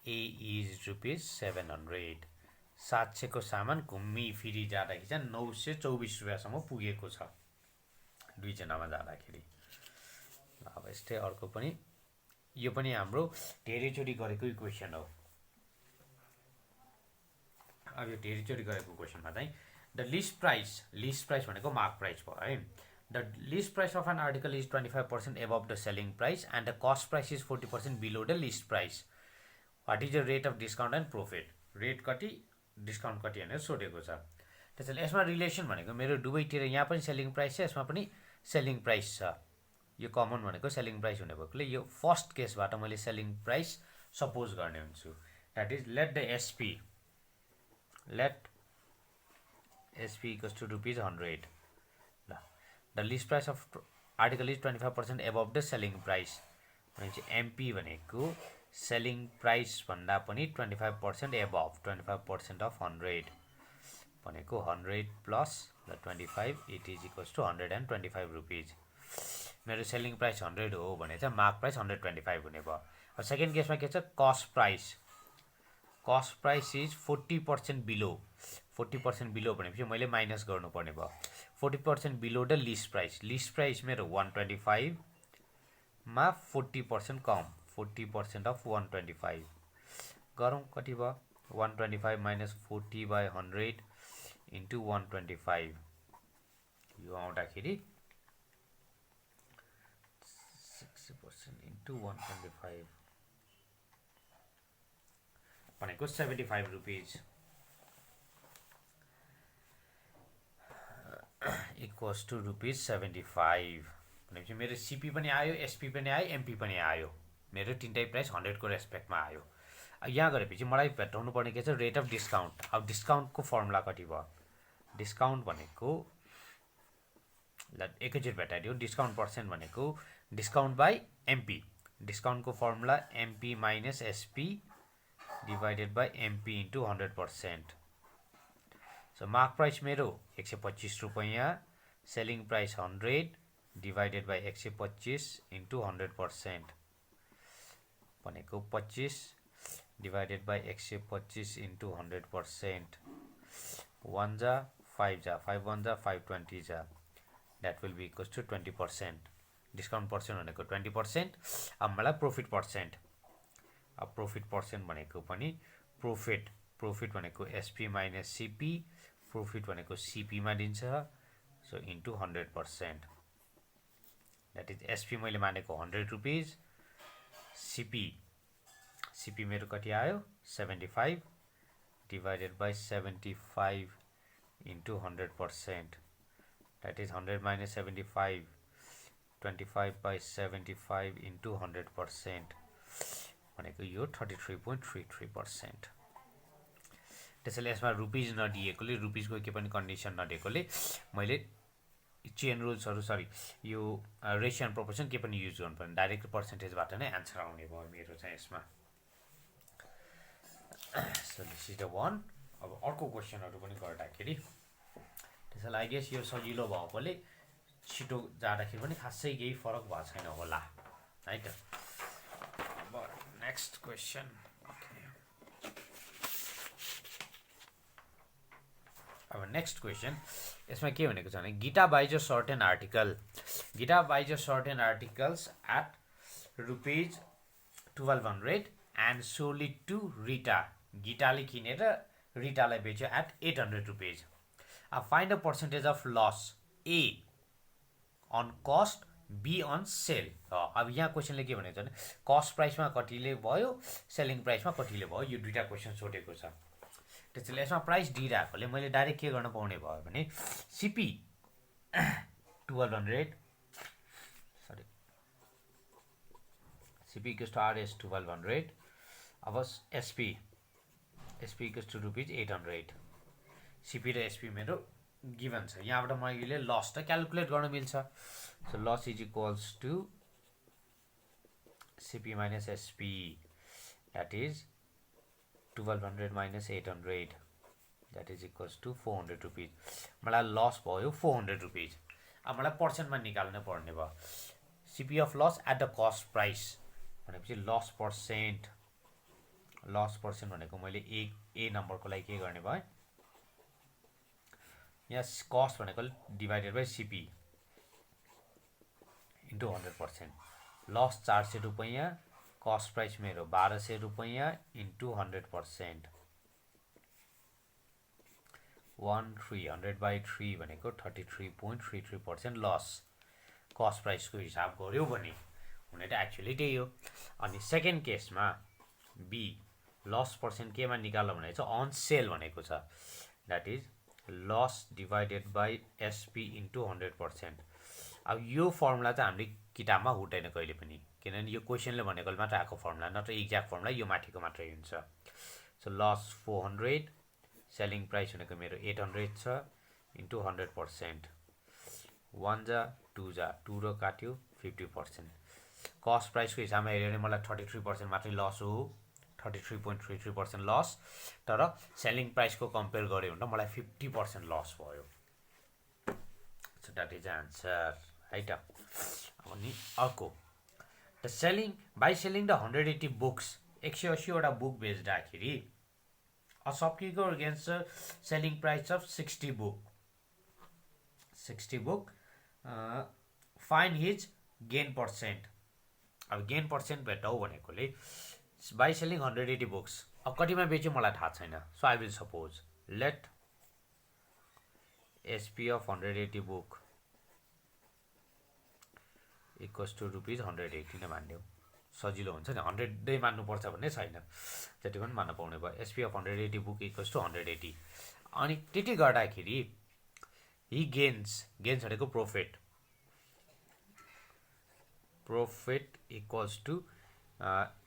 A is rupees 700। 700 को सामान घुम्मी फिरी जाँदाखेरि चाहिँ 924 रुपियाँसम्म पुगेको छ दुईजनामा जाँदाखेरि। अब यस्तै अर्को पनि, यो पनि हाम्रो धेरैचोटि गरेको इक्वेसन हो। अब यो धेरैचोटि गरेको क्वेसनमा चाहिँ द लिस्ट प्राइस भनेको मार्क प्राइस भयो है। The list price of an article is 25% above the selling price and the cost price is 40% below the list price. What is the rate of discount and profit? Rate कति discount कति भनेर सोधेको छ। त्यसैले यसमा relation भनेको मेरो दुवैतिर यहाँ पनि सेलिङ प्राइस छ, यसमा पनि सेलिङ प्राइस छ। यो कमन भनेको सेलिङ प्राइस हुने भएकोले यो फर्स्ट केसबाट मैले सेलिङ प्राइस सपोज गर्ने हुन्छु। That is let SP equals to rupees 100। The list price of article is 25% above the selling price भनेपछि एमपी भनेको सेलिङ प्राइस भन्दा पनि 25% एबभ 25% अफ 100 भनेको 100 plus the 25 it is equals to 125 rupees. मेरो selling price 100 हो भने चाहिँ mark price 125 हुने भयो। अब सेकेन्ड केसमा के छ, cost price is 40% below. 40% below भनेपछि मैले माइनस गर्नुपर्ने भयो। 40% बिलो द लिस्ट प्राइस मेरो 125 मा 40% कम, 40% अफ 125 गरौँ कति भयो 125 माइनस 40 बाई 100 इन्टु 125 यो आउँदाखेरि 60% इन्टु 125 भनेको 75 रुपिज इक्वल्स टु रुपिज 75 भनेपछि मेरो सिपी पनि आयो, एसपी पनि आयो, एमपी पनि आयो। मेरो तिनटै प्राइस 100 को रेस्पेक्टमा आयो। यहाँ गरेपछि मलाई भेटाउनु पर्ने के छ, रेट अफ डिस्काउन्ट। अब डिस्काउन्टको फर्मुला कति भयो, डिस्काउन्ट भनेको एकैचोटि भेटाइदियो। डिस्काउन्ट पर्सेन्ट भनेको डिस्काउन्ट बाई एमपी। डिस्काउन्टको formula MP minus SP divided by MP into 100%. So mark price मेरो 125 रुपैयाँ, selling price 100 divided by 125 into 100%. भनेको 25 divided by 125 into 100%. 1 जा 5 जा 5 1 जा 5 20 जा, that will be equals to 20%. Discount percent भनेको 20%. अब मलाई प्रॉफिट पर्सेंट, अब प्रॉफिट पर्सेंट भनेको पनि प्रॉफिट भनेको SP minus CP, प्रॉफिट भनेको CP मा दिन्छ, so into 100%. that is SP मैले मानेको 100 रुपीस, CP मेरो कति आयो 75 divided by 75 into 100%. that is 100 minus 75, 25 by 75 into 100%. भनेको यो 33.33%. त्यसैले यसमा रुपीज नदिएकोले, रुपीजको के पनि कन्डिसन नदिएकोले मैले चेन रुल्सहरु, सरी यो रेशियो एन्ड प्रोपोर्सन के पनि युज गर्नु पर्दैन, डाइरेक्ट पर्सेन्टेजबाट नै आन्सर आउने भयो मेरो चाहिँ यसमा. So this is the one. अब अर्को क्वेशनहरु पनि गर्दाखेरि त्यसैले आई गेस यो सजिलो भएकोले छिटो जाँदाखेरि पनि खासै केही फरक भएको छैन होला है त. Next question. अब नेक्स्ट क्वेशन यसमा के भनेको छ भने Gita buys a certain article. Gita buys a certain articles at rupees 1200 and sold it to Rita. Gitaले किनेर रिटालाई बेच्यो at 800 rupees. Find a percentage of loss A on cost, B on sale. अब यहाँ क्वेशनले के भनेको छ भने कस्ट प्राइसमा कतिले भयो, सेलिङ प्राइसमा कतिले भयो, यो दुईटा क्वेशन सोधेको छ. त्यसैले यसमा प्राइस दिइराकोले मैले डाइरेक्ट के गर्न पाउने भयो भने CP 1200, sorry CP equals to RS 1200. अब SP equals to rupees 800. CP र SP मेरो गिवन छ. यहाँबाट मैले लस त क्याल्कुलेट गर्न मिल्छ. So loss is equals to CP minus SP, that is 1200 minus 800, that is equals to 400 rupees. मलाई लस भयो 400 rupees. अब मलाई पर्सेन्टमा निकाल्न पर्ने भयो. CP of loss at the cost price भनेपछि लस पर्सेन्ट भनेको मैले ए नम्बरको लागि के गर्ने भयो, यहाँ कस्ट भनेको divided by CP into 100%. Loss 400 रुपैयाँ, कस्ट प्राइस मेरो 1200 रुपैयाँ into 100%. 100 by 3 भनेको 33.33% लस. कस्ट प्राइसको हिसाब गर्यो भने हुने त एक्चुअली त्यही हो. अनि सेकेन्ड केसमा बी लस पर्सेन्ट केमा निकाल्नु भनेको छ अन सेल भनेको छ, that is loss divided by SP into 100%. अब यो फर्मुला चाहिँ हामीले किताबमा हुँदैन कहिले पनि, किनभने यो क्वेशनले भनेको मात्र आएको फर्मुला, नत्र एक्ज्याक्ट फर्मुला यो माथिको मात्रै हुन्छ. सो लस 400, सेलिङ प्राइस भनेको मेरो 800 छ इन्टु 100%. 1 जा 2 जा 2 र काट्यो 50%. कस्ट प्राइसको हिसाबमा हेऱ्यो भने मलाई 33% मात्रै लस हो, 33.33% लस. तर सेलिङ प्राइसको कम्पेयर गऱ्यो भने मलाई 50% लस भयो. सो द्याट इज आन्सर है त. अनि अर्को बाई सेलिङ द 180 बुक्स, 180 वटा बुक बेच्दाखेरि a shopkeeper against selling price of 60 book find his gain percent. अब गेन पर्सेन्ट भेटाउ भनेकोले बाई सेलिङ 180 बुक्स, अब कतिमा बेच्यो मलाई थाहा छैन. So I will suppose let SP of 180 book equals to rupees 180 नै मान्यो, सजिलो हुन्छ नि. 100 नै मान्नुपर्छ भन्ने छैन, जति पनि मान्न पाउने भयो. SP of 180 book equals to 180. अनि त्यति गर्दाखेरि हि गेन्स भनेको profit equals to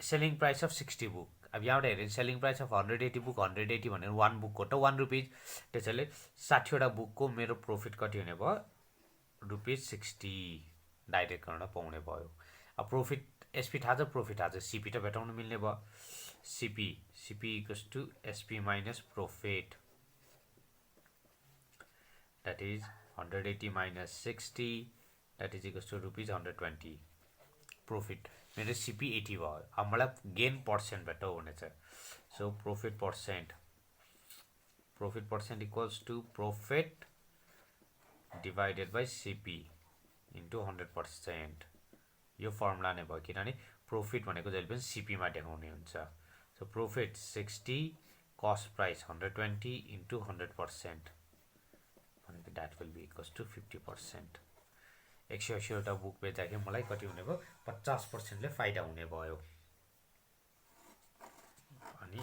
selling price of 60 book. अब यहाँबाट हेऱ्यो सेलिङ प्राइस अफ 180 बुक 180 भनेर 1 बुकको त 1 रुपिज. त्यसैले 60 वटा बुकको मेरो प्रॉफिट कति हुने भयो, ₹60 डाइरेक्ट गर्न पाउने भयो. अब प्रॉफिट SP थाहा छ, प्रॉफिट थाहा छ, CP त भेटाउन मिल्ने भयो. CP equals to SP minus profit, that is 180 minus 60, that is equals to rupees 120. Profit मेरो CP 80 भयो. अब मलाई गेन पर्सेन्टबाट हुनेछ. So profit percent equals to profit divided by CP into 100%. यो फर्मुला नै भयो किनभने प्रॉफिट भनेको जहिले पनि CP मा देखाउने हुन्छ. So profit 60 cost price 120 into 100%, भनेको that will be equals to 50%. 180 वटा बुक बेच्दाखेरि मलाई कति हुने भयो? 50%ले फाइदा हुने भयो. अनि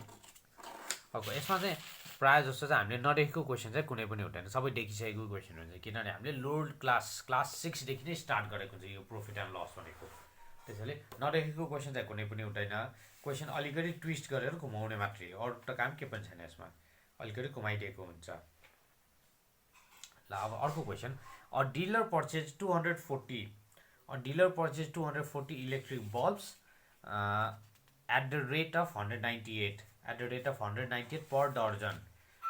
अब यसमा चाहिँ प्राय जस्तो चाहिँ हामीले नदेखेको क्वेसन चाहिँ कुनै पनि हुँदैन, सबै देखिसकेको क्वेसन हुन्छ किनभने हामीले लोड क्लास 6 देखि नै स्टार्ट गरेको हुन्छ यो प्रॉफिट एन्ड लस भनेको. त्यसैले नदेखेको क्वेसन चाहिँ कुनै पनि हुँदैन. क्वेसन अलिकति ट्विस्ट गरेर घुमाउने मात्रै हो, अरू त काम के पनि छैन यसमा, अलिकति घुमाइदिएको हुन्छ. ल अब अर्को question. A dealer purchased 240 electric bulbs at the rate of 198 per dozen.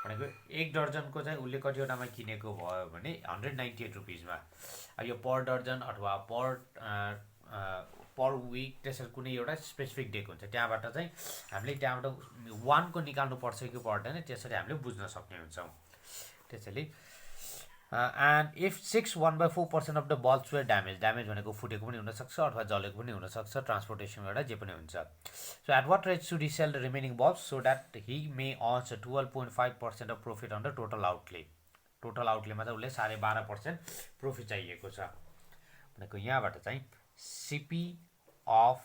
भनेको एक दर्जनको चाहिँ उसले कतिवटामा किनेको भयो भने 198 रुपीजमा. यो पर दर्जन अथवा पर विक त्यसरी कुनै एउटा स्पेसिफिक डेक हुन्छ, त्यहाँबाट चाहिँ हामीले त्यहाँबाट 1 को निकाल्नु पर्छ कि पर्दैन त्यसरी हामीले बुझ्न सक्ने हुन्छौँ. त्यसैले and if 1/4% of the bulbs were damaged भनेको फुटेको पनि हुनसक्छ अथवा जलेको पनि हुनसक्छ, ट्रान्सपोर्टेसन गर्दा जे पनि हुन्छ. So at what rate should he sell the remaining bulbs so that he may earn 12.5% of profit on the total outlay? Total आउटलेमा चाहिँ उसले 12.5% प्रॉफिट चाहिएको छ भनेको. यहाँबाट चाहिँ CP अफ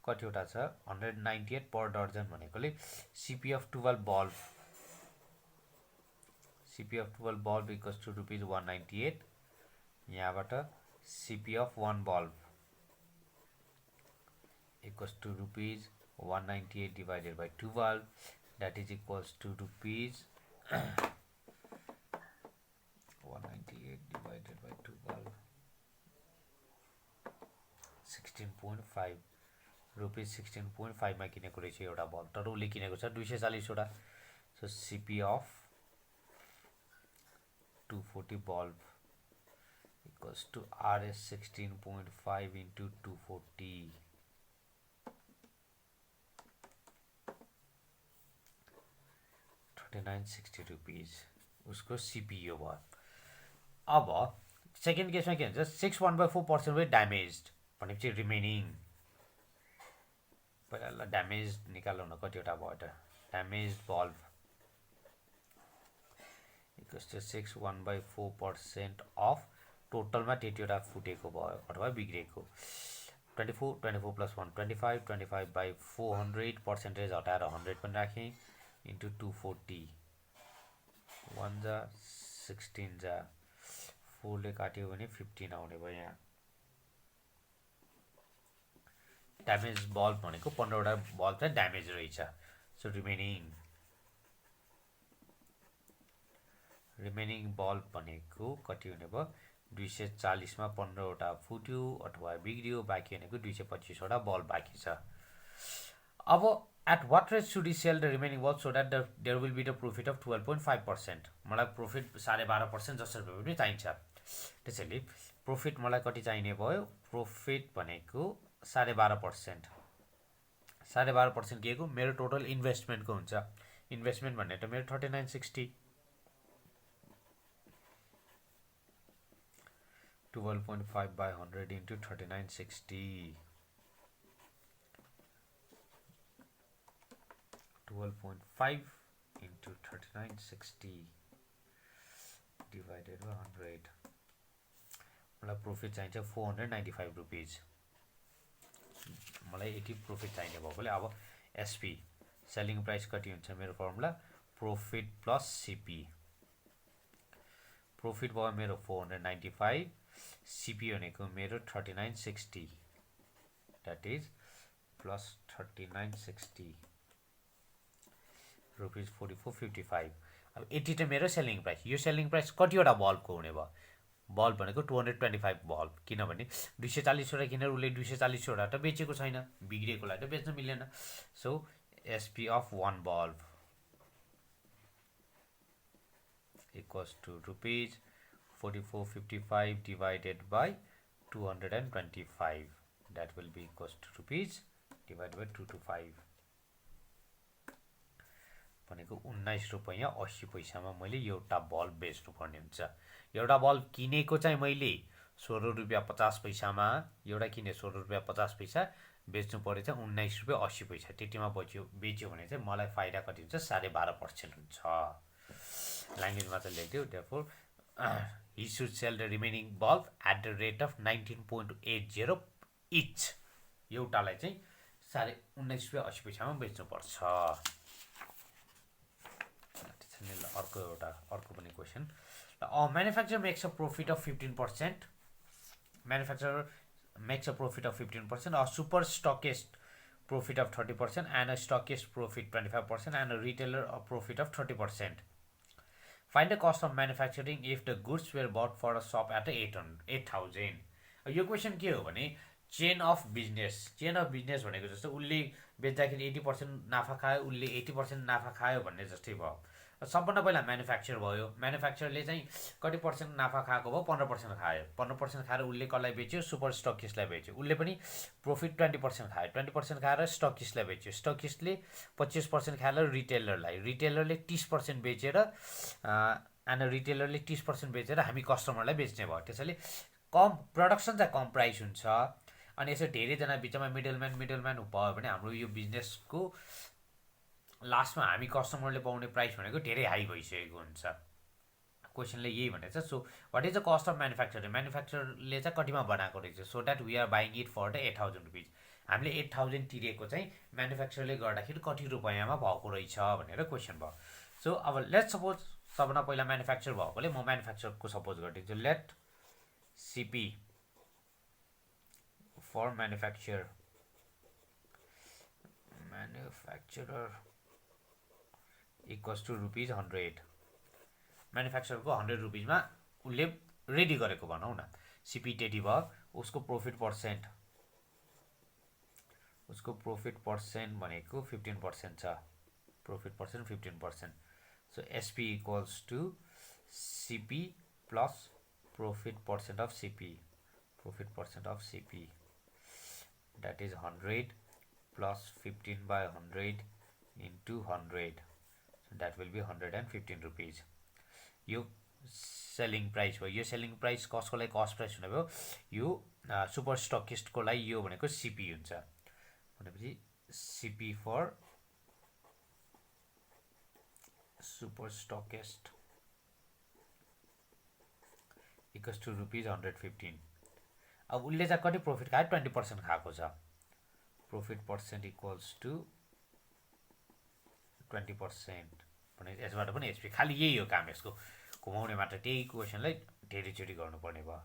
कतिवटा छ 198 पर दर्जन भनेकोले CP of 12 bulb equals to rupees 198. यहाँबाट CP of 1 bulb equals to rupees 198 divided by 12, that is equals to rupees 198 divided by 12, 16.5 rupees 16.5 मा किनेको रहेछ एउटा बल्ब, तर उसले किनेको छ 240 वटा. So CP of 240 bulb equals to RS 16.5 into 240. ₹3960 उसको CP यो भयो. अब सेकेन्ड केसमा के हुन्छ? 6 वे ड्यामेज्ड भनेपछि रिमेनिङ पहिला ड्यामेज निकाल्नु न कतिवटा भयो त. ड्यामेज्ड बल्ब equals to 6 1/4% of टोटलमा त्यतिवटा फुटेको भयो अथवा बिग्रेको. 24 plus 1 25 by 400 पर्सेन्टेज हटाएर 100 पनि राखेँ इन्टु 240. 1 जा 16 जा 4 ले काट्यो भने 15 आउने भयो. यहाँ ड्यामेज बल्ब भनेको 15 वटा बल्ब चाहिँ ड्यामेज रहेछ. सो रिमेनिङ बल्ब भनेको कति हुने भयो? 240 मा 15 वटा फुट्यो अथवा बिग्रियो, बाँकी भनेको 225 वटा बल्ब बाँकी छ. अब at what rate should he sell the remaining bulbs so that there will be the profit of 12.5%? मलाई प्रॉफिट 12.5% जसरी भए पनि चाहिन्छ. त्यसैले प्रॉफिट मलाई कति चाहिने भयो? प्रॉफिट भनेको 12.5%. 12.5% के को मेरो टोटल इन्भेस्टमेन्टको हुन्छ. इन्भेस्टमेन्ट भन्ने त मेरो 3960. 12.5 by 100 into 3960. 12.5 into 3960 divided by 100. मलाई प्रॉफिट चाहिन्छ 495 रुपीज. मलाई 80 प्रॉफिट चाहिने भएकोले अब SP सेलिङ प्राइस कति हुन्छ? मेरो formula profit plus CP. Profit भयो मेरो 495, CP भनेको मेरो 3960, that is plus 3960 रुपीज 4455. अब 80 त मेरो सेलिङ प्राइस. यो सेलिङ प्राइस कतिवटा बल्बको हुने भयो? बल्ब भनेको 225 बल्ब, किनभने 240 वटा किनेर उसले 240 वटा त बेचेको छैन, बिग्रेकोलाई त बेच्न मिलेन. So SP of one bulb equals to rupees 4455 divided by 225. That will be equals to rupees divided by 225. भनेको 19 रुपैयाँ 80 पैसामा मैले एउटा बल्ब बेच्नुपर्ने हुन्छ। एउटा बल्ब किनेको चाहिँ मैले 16 रुपैयाँ 50 पैसामा, एउटा किने 16 रुपैयाँ 50 पैसा, बेच्नु पर्यो चाहिँ 19 रुपैयाँ 80 पैसा। त्यतिमा बेच्यो भने चाहिँ मलाई फाइदा कति हुन्छ? 12.5% हुन्छ। ल्याङ्ग्वेजमा चाहिँ लेख्दियो, therefore he should sell the remaining bulb at the rate of 19.80 each. एउटालाई चाहिँ 19 रुपैयाँ 80 पैसामा बेच्नुपर्छ। अर्को पनि question. Manufacturer makes a profit of 15%. Manufacturer makes a profit of 15%. A super stockist profit of 30%, and a stockist profit 25%, and a retailer a profit of 30%. Find the cost of manufacturing if the goods were bought for a shop at 8,000. यो question के हो भने chain of business भनेको जस्तो उसले बेच्दाखेरि 80% नाफा खायो, उसले 80% नाफा खायो भन्ने जस्तै भयो। सबभन्दा पहिला म्यानुफ्याक्चर भयो, म्यानुफ्याक्चरले चाहिँ कति पर्सेन्ट नाफा खाएको भयो? 15% खायो। 15% खाएर उसले कसलाई बेच्यो? सुपर स्टकिस्टलाई बेच्यो। उसले पनि प्रफिट 20% खायो। 20% खाएर स्टकिस्टलाई बेच्यो। स्टकिस्टले 25% खाएर रिटेलरलाई, रिटेलरले 30% बेचेर अनि रिटेलरले 30% बेचेर हामी कस्टमरलाई बेच्ने भयो। त्यसैले कम प्रोडक्सन चाहिँ कम प्राइस हुन्छ। अनि यसो धेरैजना बिचमा मिडलम्यान भयो भने हाम्रो यो बिजनेसको लास्टमा हामी कस्टमरले पाउने प्राइस भनेको धेरै हाई भइसकेको हुन्छ। क्वेसनले यही भनेको छ। So what is the cost of manufacture? म्यानुफ्याक्चरले चाहिँ कतिमा बनाएको रहेछ? So that we are buying it for the 8,000 rupees. हामीले 8,000 तिरेको चाहिँ म्यानुफ्याक्चरले गर्दाखेरि कति रुपियाँमा भएको रहेछ भनेर क्वेसन भयो। सो अब लेट सपोज सबभन्दा पहिला म्यानुफ्याक्चर भएकोले म म्यानुफ्याक्चरको सपोज गरिदिन्छु। Let CP for manufacturer equals to rupees 100। म्यानुफ्याक्चरको 100 रुपिजमा उसले रेडी गरेको भनौँ न। सिपी त्यति भयो। उसको प्रफिट पर्सेन्ट भनेको 15% छ। Profit percent 15%। So SP equals to CP plus profit percent of CP. Profit percent of CP that is 100 plus 15/100 into 100। That will be 115 rupees. यो सेलिङ प्राइस भयो। यो सेलिङ प्राइस कसको लागि कस्ट प्राइस हुने भयो? यो सुपर स्टकिस्टको लागि यो भनेको सिपी हुन्छ। भनेपछि CP for super stockist equals to rupees 115। अब उसले चाहिँ कति प्रफिट खायो? 20% खाएको छ। प्रफिट पर्सेन्ट इक्वल्स टु 20% भने यसबाट पनि एसपी। खालि यही हो काम यसको, घुमाउने मात्र। त्यही क्वेसनलाई धेरैचोटि गर्नुपर्ने भयो।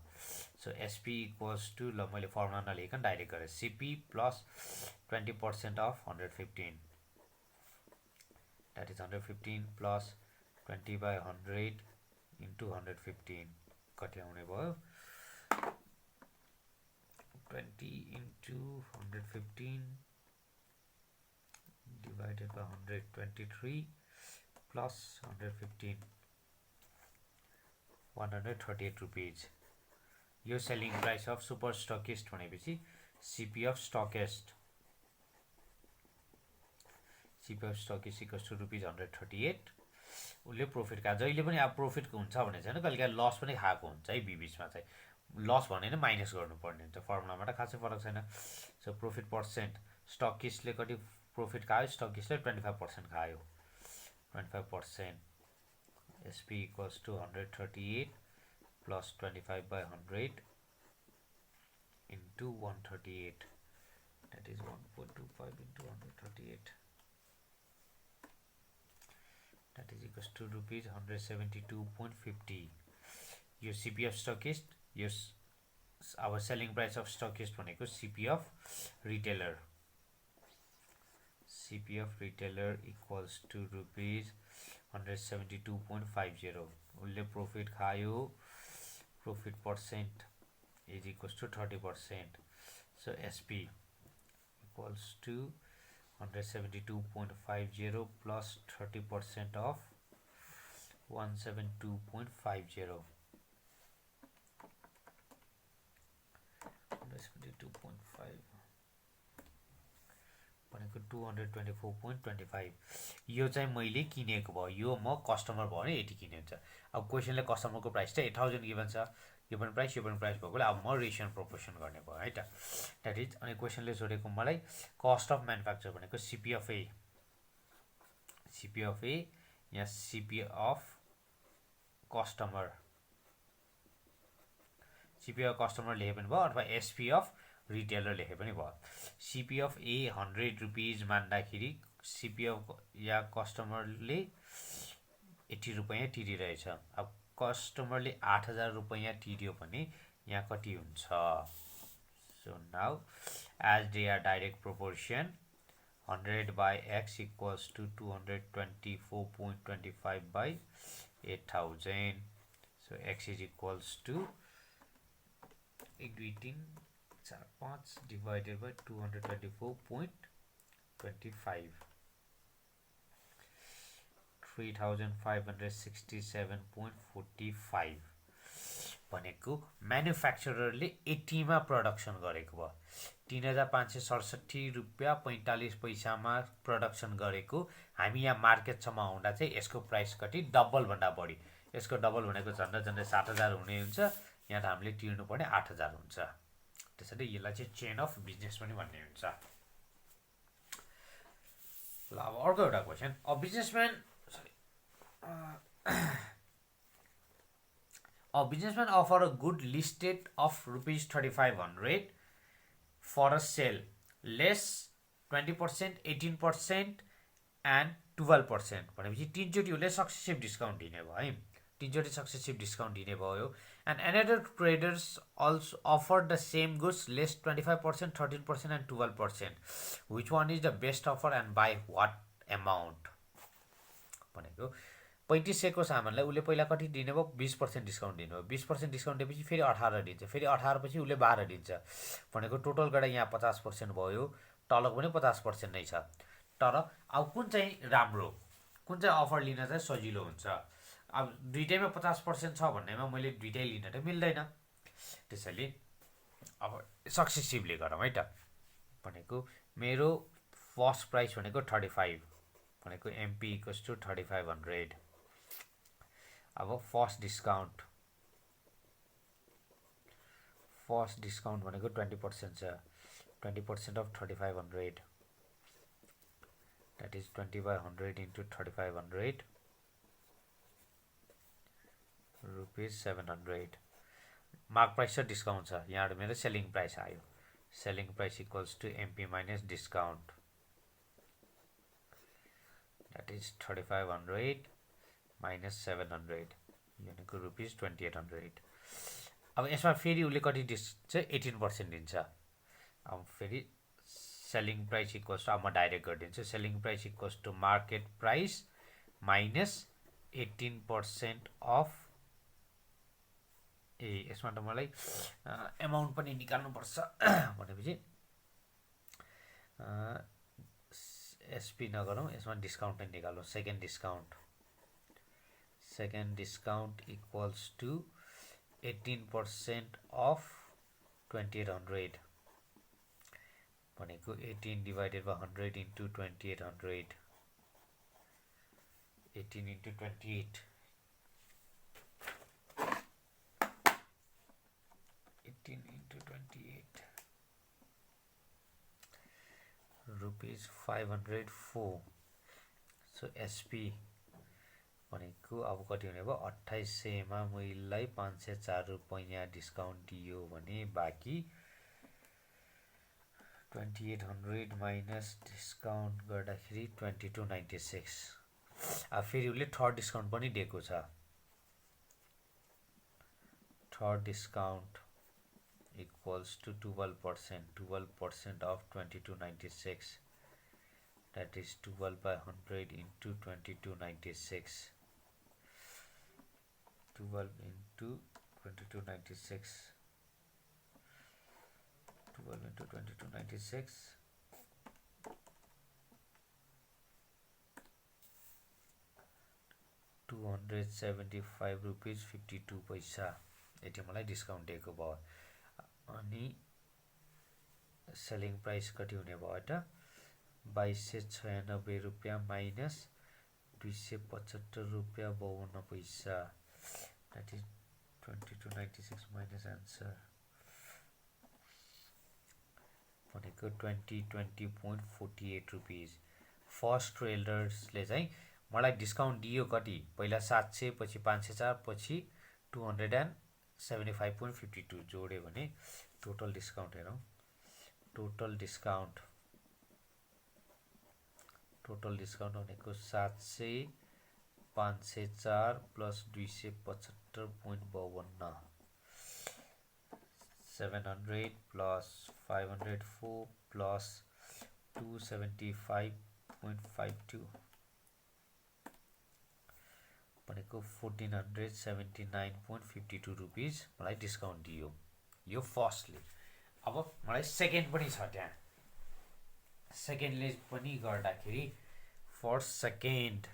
सो एसपी इक्वल्स टु, ल मैले फर्मुला नलेखिकन डाइरेक्ट गरेँ, CP plus 20% of 115 that is 115 plus 20/100 into 115 कति आउने भयो? 20 into 115 divided by 123 plus 115 138 rupees. यो selling price of super stockist भनेपछि CP of stockist equals to rupees 138। उसले प्रफिट खायो। जहिले पनि अब प्रफिट हुन्छ भने चाहिँ कहिले काहीँ लस पनि खाएको हुन्छ है। बिचमा चाहिँ लस भने माइनस गर्नुपर्ने हुन्छ। फर्मुलामा त खासै फरक छैन। सो प्रफिट पर्सेन्ट स्टकिस्टले कति प्रफिट खायो? स्टकिस्टले 25% खायो। 25%। SP equals to 138 plus 25/100 into 138 that is 1.25 into 138 that is equals to rupees 172.50। यो सिपी अफ स्टकिस्ट, यो अब सेलिङ प्राइस अफ स्टकिस्ट भनेको CP of retailer. CP of retailer equals to rupees 172.50. उसले profit खायो। Profit percent is equals to 30%. So SP equals to 172.50 plus 30% of 172.50. 172.5 भनेको 224.25. यो चाहिँ मैले किनेको भयो, यो म कस्टमर भयो भने यति किने हुन्छ. अब क्वेसनले कस्टमरको प्राइस चाहिँ 8000 गिभन छ, यो पनि प्राइस भएकोले अब म रेसियो एन्ड प्रोपोर्सन गर्ने भयो है त. That is. अनि क्वेसनले सोधेको मलाई कस्ट अफ म्यानुफ्याक्चर भनेको CP of A yeah CP of customer, CP of customer लेखे पनि भयो अथवा एसपी अफ रिटेलर लेखे पनि भयो. सिपी अफ ए 100 रुपिज मान्दाखेरि सिपी अफ या कस्टमरले 80 रुपियाँ तिरिरहेछ. अब कस्टमरले 8000 रुपियाँ तिर्यो भने यहाँ कति हुन्छ? So now as they are direct proportion 100 by x equals to 224.25 by 8000. So x is equals to 5 divided by 224.25. 3567.45 भनेको म्यानुफ्याक्चररले 80 मा प्रोडक्सन गरेको भयो. 3567 रुपियाँ 45 पैसामा प्रोडक्सन गरेको हामी यहाँ मार्केटसम्म आउँदा चाहिँ यसको प्राइस कति? डबल भन्दा बढी. यसको डबल भनेको झन्डै 7000 हुने हुन्छ. यहाँ त हामीले तिर्नु पर्ने 8000 हुन्छ. त्यसैले यसलाई चाहिँ चेन अफ बिजनेस पनि भन्ने हुन्छ. ल अब अर्को एउटा question. A businessman offer a good listed of rupees 3500 for a sale, less 20%, 18% and 12%. भनेपछि तीनचोटि उसले सक्सेसिभ डिस्काउन्ट दिने भयो है. तीनचोटि सक्सेसिभ डिस्काउन्ट दिने भयो. And another traders also offered the same goods, less 25%, 13% and 12%. Which one is the best offer and by what amount? भनेको 3500 सामानलाई उसले पहिला कति दिने भयो? 20% डिस्काउन्ट दिने भयो. 20% डिस्काउन्ट दिएपछि फेरि 18 दिन्छ, फेरि 18 पछि उसले 12 दिन्छ. भनेको टोटल गरेर यहाँ 50% भयो. तलको पनि 50% नै छ. तर अब कुन चाहिँ राम्रो, कुन चाहिँ अफर लिन चाहिँ सजिलो हुन्छ? अब दुईटैमा 50% छ भन्नेमा मैले दुईटै लिन त मिल्दैन. त्यसैले अब सक्सेसिभली गरौँ है त. भनेको मेरो फर्स्ट प्राइस भनेको 35 भनेको एमपी इक्वल्स टु 3500. अब फर्स्ट डिस्काउन्ट भनेको 20% छ. 20% of 3500 that is 20 by 100 into 3500 rupees 700. Mark price र डिस्काउन्ट छ. यहाँबाट मेरो सेलिङ प्राइस आयो. Selling price equals to MP minus discount that is 3500 minus 700 भनेको रुपिस 2800. अब यसमा फेरि उसले कति चाहिँ 18% दिन्छ. अब फेरि सेलिङ प्राइस इक्वल्स टु, अब म डाइरेक्ट गरिदिन्छु. Selling price equals to market price minus 18% of यसमा त मलाई एमाउन्ट पनि निकाल्नुपर्छ. भनेपछि एसपी नगरौँ, यसमा डिस्काउन्ट नै निकालौँ. Second discount equals to 18% of 2800 भनेको 18 divided by 100 into 2800. 18 into 28 18 into 28 rupees 504. So SP भनेको अब कति हुने भयो? 2800 मा मैले 504 रुपियाँ डिस्काउन्ट दियो भने बाँकी 2800 माइनस डिस्काउन्ट गर्दाखेरि 2296. अब फेरि उसले थर्ड डिस्काउन्ट पनि दिएको छ. Third discount equals to 12% of 2296. That is 12 by 100 into 2296. 12 into 2296. 12 into 2296. 275 rupees 52 पैसा यति मलाई डिस्काउन्ट दिएको भयो अनि सेलिङ प्राइस कति हुने भयो त 2296 रुपैयाँ माइनस 275 रुपैयाँ 52 पैसा that is 2296 minus answer भनेको 2020.48 रुपीस फर्स्ट ट्रेडर्सले चाहिँ मलाई डिस्काउन्ट दियो कति पहिला 700 पछि 504 पछि 275.52 जोड्यो भने टोटल डिस्काउन्ट हेरौँ टोटल डिस्काउन्ट भनेको 700 504 प्लस 275.52 700 plus 504 plus 275.52 भनेको 1479.52 रुपीस मलाई डिस्काउन्ट दियो यो फर्स्टले अब मलाई सेकेन्ड पनि छ त्यहाँ सेकेन्डले पनि गर्दाखेरि फर्स्ट सेकेन्ड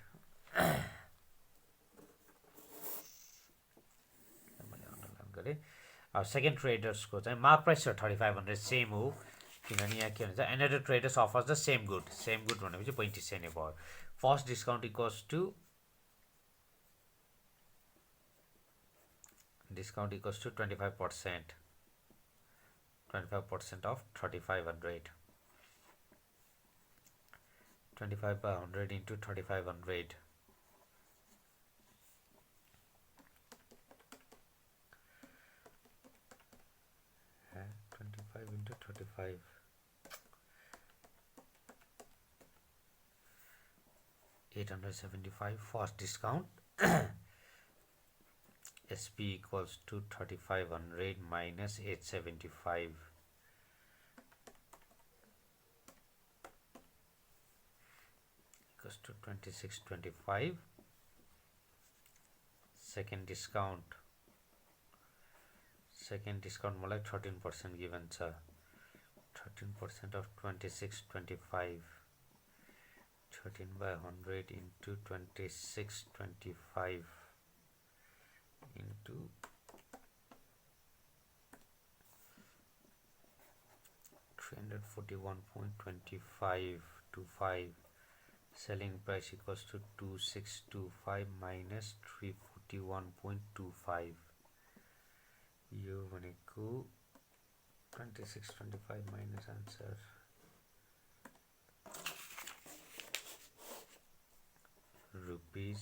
मैले अन्डरलाइन गरेँ अब सेकेन्ड ट्रेडर्सको चाहिँ मार्क प्राइस छ 3500 सेम हो किनभने यहाँ के भन्छ another traders offers the same good भनेपछि 3500 नै भयो first discount equals to 25% of 3500 25 by 100 into 3500 25 into 35 875 first discount SP equals to 3500 minus 875 equals to 2625 second discount मलाई 13% given छ 13% of 2625 13 by 100 into 2625 into 341.2525 selling price equals to 2625 minus 341.25 यो भनेको 2625 minus answer rupees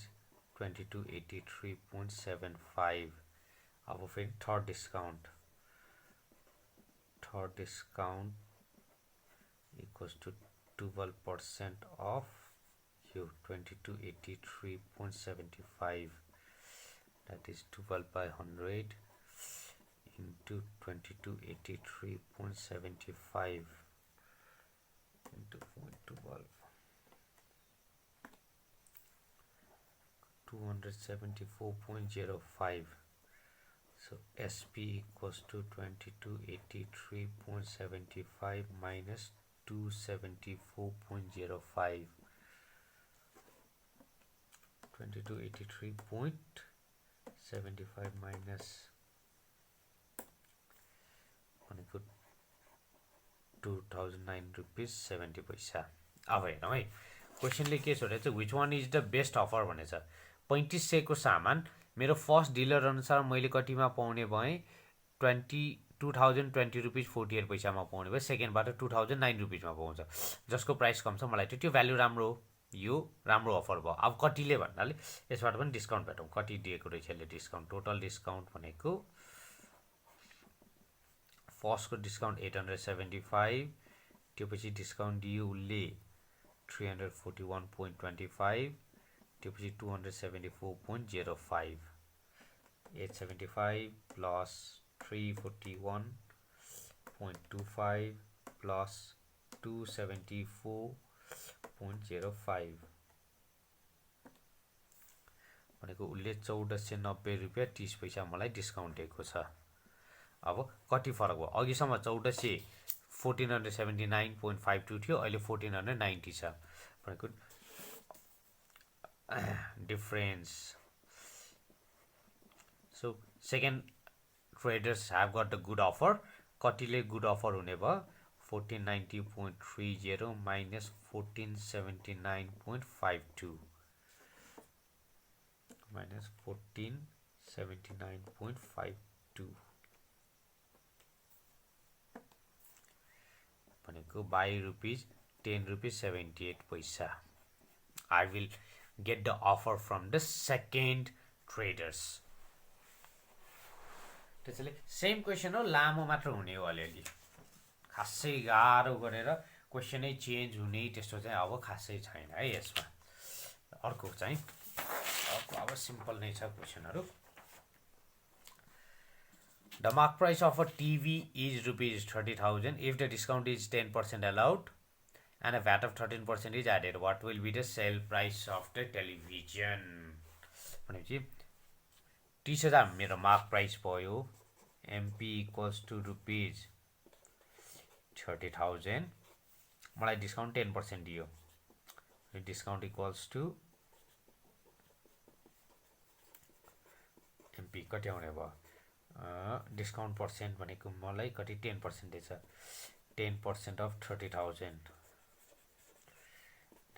2283.75 अब फिर third discount equals to 12% off you 2283.75 that is 12 by 100 into 2283.75 into 0.12 274.05 so SP equals to 2283.75 minus 274.05 2283.75 minus 2009 rupees 70 पैसा अब हेरौँ है क्वेसनले के सोधेको छ which one is the best offer भनेछ 3500 को सामान मेरो फर्स्ट डिलर अनुसार मैले कतिमा पाउने भएँ 2020 रुपीस 48 पैसामा पाउने भएँ सेकेन्डबाट 2009 रुपीसमा पाउँछ जसको प्राइस कम छ मलाई त्यो भ्यालु राम्रो यो राम्रो अफर भयो अब कतिले भन्नाले यसबाट पनि डिस्काउन्ट भेटौँ कति दिएको रहेछ यसले डिस्काउन्ट टोटल डिस्काउन्ट भनेको फर्स्टको डिस्काउन्ट 875 त्योपछि डिस्काउन्ट दियो उसले 341.25 त्योपछि 274.05 875 plus 341.25 plus 274.05 भनेको उसले 1490 रुपैयाँ 30 पैसा मलाई डिस्काउन्ट दिएको छ अब कति फरक भयो अघिसम्म 1479.52 थियो अहिले 1490 छ भनेको difference so second traders have got the good offer. कतिले good offer हुने भयो 1490.30 minus 1479.52 minus 1479.52 भनेको by rupees 10 rupees 78 paisa. I will get the offer from the second traders. त्यसैले सेम क्वेसन हो, लामो मात्र हुने हो, अलिअलि खासै गाह्रो गरेर क्वेसनै चेन्ज हुने त्यस्तो चाहिँ अब खासै छैन है यसमा। अर्को चाहिँ अब सिम्पल नै छ क्वेसनहरू। The mark price of a TV is rupees 30,000 if the discount is 10% allowed and a VAT of 13% is added. What will be the sale price of the television? भनेपछि 30,000 मेरो मार्क प्राइस भयो, MP equals to rupees 30,000, मलाई discount 10% दियो, discount equals to MP कति आउने भयो, discount percent भनेको मलाई कति 10% दिएछ, 10% of 30,000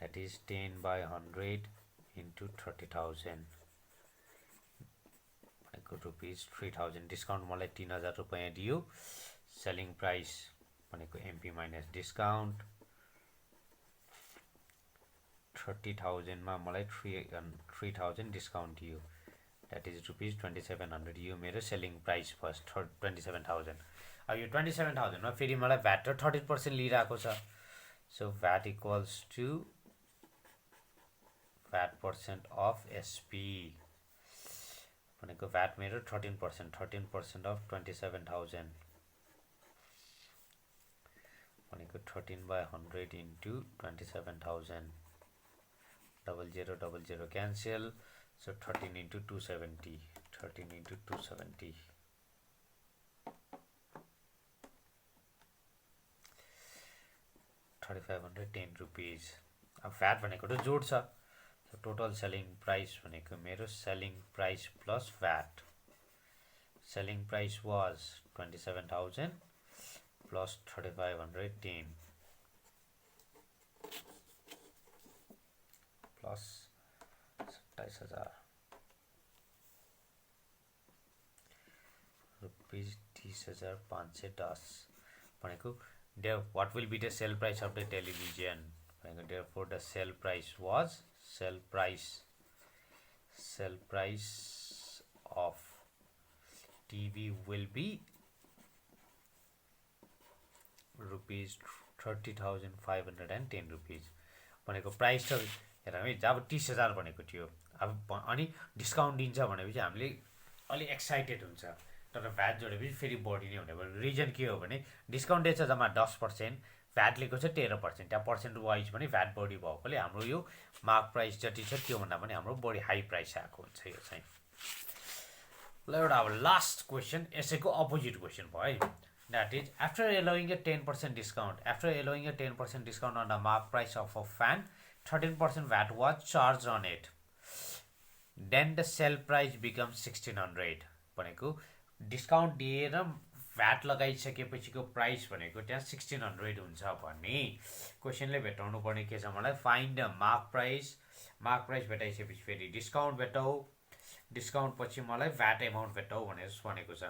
that is 10 by 100 into 30,000 भनेको रुपीज 3,000, डिस्काउन्ट मलाई 3,000 रुपैयाँ दियो, सेलिङ प्राइस भनेको MP माइनस डिस्काउन्ट 30,000 मा मलाई 3,000 डिस्काउन्ट दियो, that is rupees 2,700. यो मेरो सेलिङ प्राइस फर्स्ट 27,000. अब यो 27,000 मा फेरि मलाई भ्याट र 13% लिइरहेको छ, so VAT equals to VAT percent of SP भनेको भ्याट मेरो 13% अफ 27,000 भनेको 13 by 100 into 27,000, 0000 cancel, so 13 into 270, 13 into 270 3,510 rupees. अब भ्याट भनेको त जोड्छ, so total selling price भनेको मेरो selling price plus VAT, selling price was 27,000 plus 3,510 plus 27,000 rupees 30,510 भनेको what will be the sale price of the television भनेको therefore the sale price of TV will be rupees 30,510 rupees भनेको price त हेर है, जब 30,000 भनेको थियो, अब अनि डिस्काउन्ट दिन्छ भनेपछि हामीले अलि एक्साइटेड हुन्छ, तर भ्याट जोडेपछि फेरि बढी नै हुने भयो। रिजन के हो भने डिस्काउन्ट दिएछ जम्मा 10%, भ्याट लिएको छ 13%, त्यहाँ पर्सेन्ट वाइज पनि भ्याट बढी भएकोले हाम्रो यो मार्क प्राइस जति छ त्योभन्दा पनि हाम्रो बढी हाई प्राइस आएको हुन्छ यो चाहिँ। ल एउटा अब लास्ट क्वेसन यसैको अपोजिट क्वेसन भयो है, that is after allowing a 10% discount on the mark price of a fan, 13% VAT was charged on it, then the sell price becomes 1,600 भनेको डिस्काउन्ट दिएर भ्याट लगाइसकेपछिको प्राइस भनेको त्यहाँ 1,600 हुन्छ भने क्वेसनले भेटाउनु पर्ने के छ मलाई, फाइन्ड द मार्क प्राइस भेटाइसकेपछि फेरि डिस्काउन्ट भेटाऊ, डिस्काउन्ट पछि मलाई भ्याट एमाउन्ट भेटाऊ भनेको छ।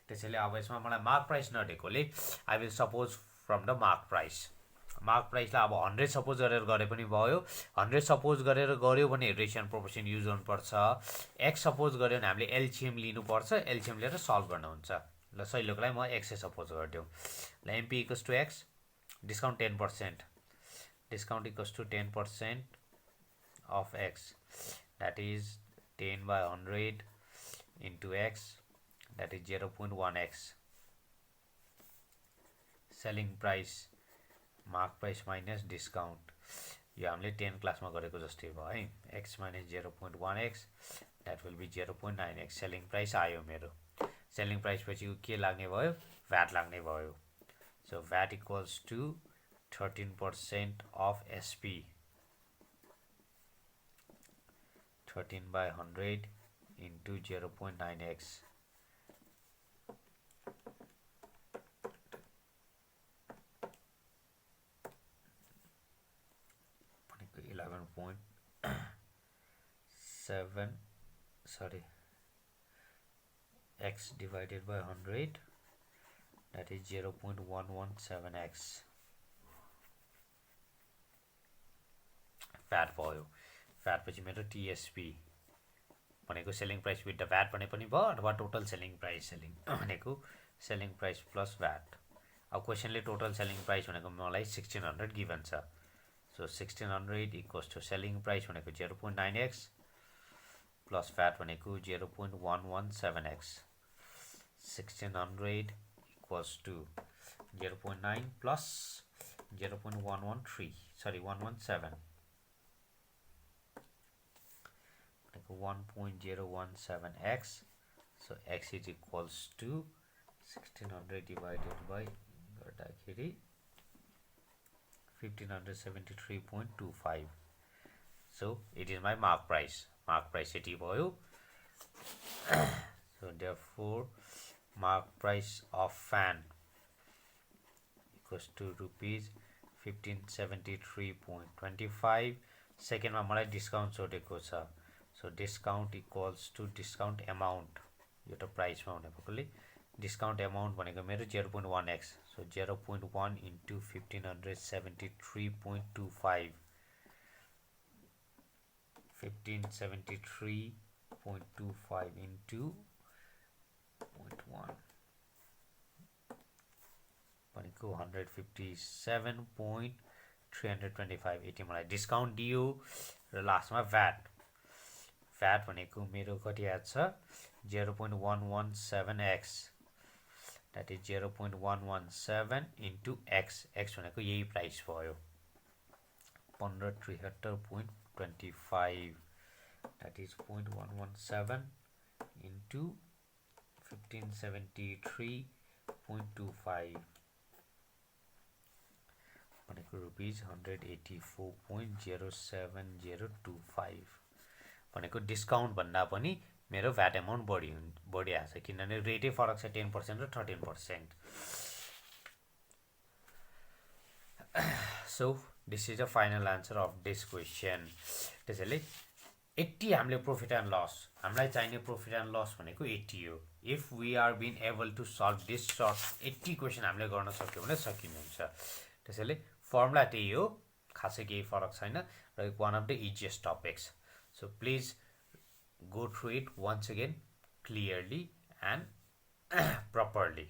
त्यसैले अब यसमा मलाई मार्क प्राइस नदिएकोले I will suppose from the mark प्राइसलाई अब 100 सपोज गरेर गरे पनि भयो, 100 सपोज गरेर गऱ्यो भने रेसियो प्रोपोर्सन युज गर्नुपर्छ, x सपोज गऱ्यो भने हामीले एलसीएम लिनुपर्छ, एलसीएम लिएर सल्भ गर्नुहुन्छ। ल सहिलेको लागि म x सपोज गरिदिउँ, ल MP equals to x, discount 10%, discount equals to 10% of x, that is 10 by 100 into x, that is 0.1x, selling price mark price minus discount, यो हामीले 10 क्लासमा गरेको जस्तै भयो है, x minus 0.1x, that will be 0.9x, selling price आयो मेरो, selling price पछि के लाग्ने भयो, VAT लाग्ने भयो, so VAT equals to 13% of SP, 13 by 100 into 0.9x. 11.7 x divided by 100, that is 0.117x. VAT भयो. VAT पछि मेरो TSP भनेको selling price with the VAT भने पनि भयो अथवा टोटल सेलिङ प्राइस भनेको सेलिङ प्राइस प्लस VAT. अब क्वेशनले टोटल सेलिङ प्राइस भनेको मलाई 1600 गिभन छ. So 1600 equals to selling price भनेको 0.9x plus VAT भनेको 0.117x. 1600 equals to 0.9 plus 117 भनेको 1.017x. So x is equals to 1600 divided by 1573.25. So it is my mark price. Mark price यति भयो. So therefore mark price of fan equals to rupees 1573.25. Second मा मलाई discount सोधेको छ. So discount equals to discount amount. यो त price मा हुने भएकोले discount amount भनेको मेरो 0.1x. So 0.1 into 1573.25. 1573.25 into 0.1 भनेको 157.325. यति मलाई डिस्काउन्ट दियो र लास्टमा VAT. VAT भनेको मेरो कति आछ 0.117x. That is 0.117 into x. X भनेको यही प्राइस भयो 1573.25. That is 0.117 into 1573.25 भनेको रुपीज 184.07025. भनेको डिस्काउन्ट भन्दा पनि मेरो VAT अमाउन्ट बढी आछ किनभने रेटै फरक छ 10% र 13%. So this is the final answer of this question. त्यसैले 80 हामीले प्रॉफिट एन्ड लस हामीलाई चाहिने प्रॉफिट एन्ड लस भनेको 80 हो. If we are being able to solve this short 80 question हामीले गर्न सक्यो भने सकिन्छ. त्यसैले फर्मुला त्यही हो, खासै केही फरक छैन र one of the easiest topics. So please go through it once again clearly and properly.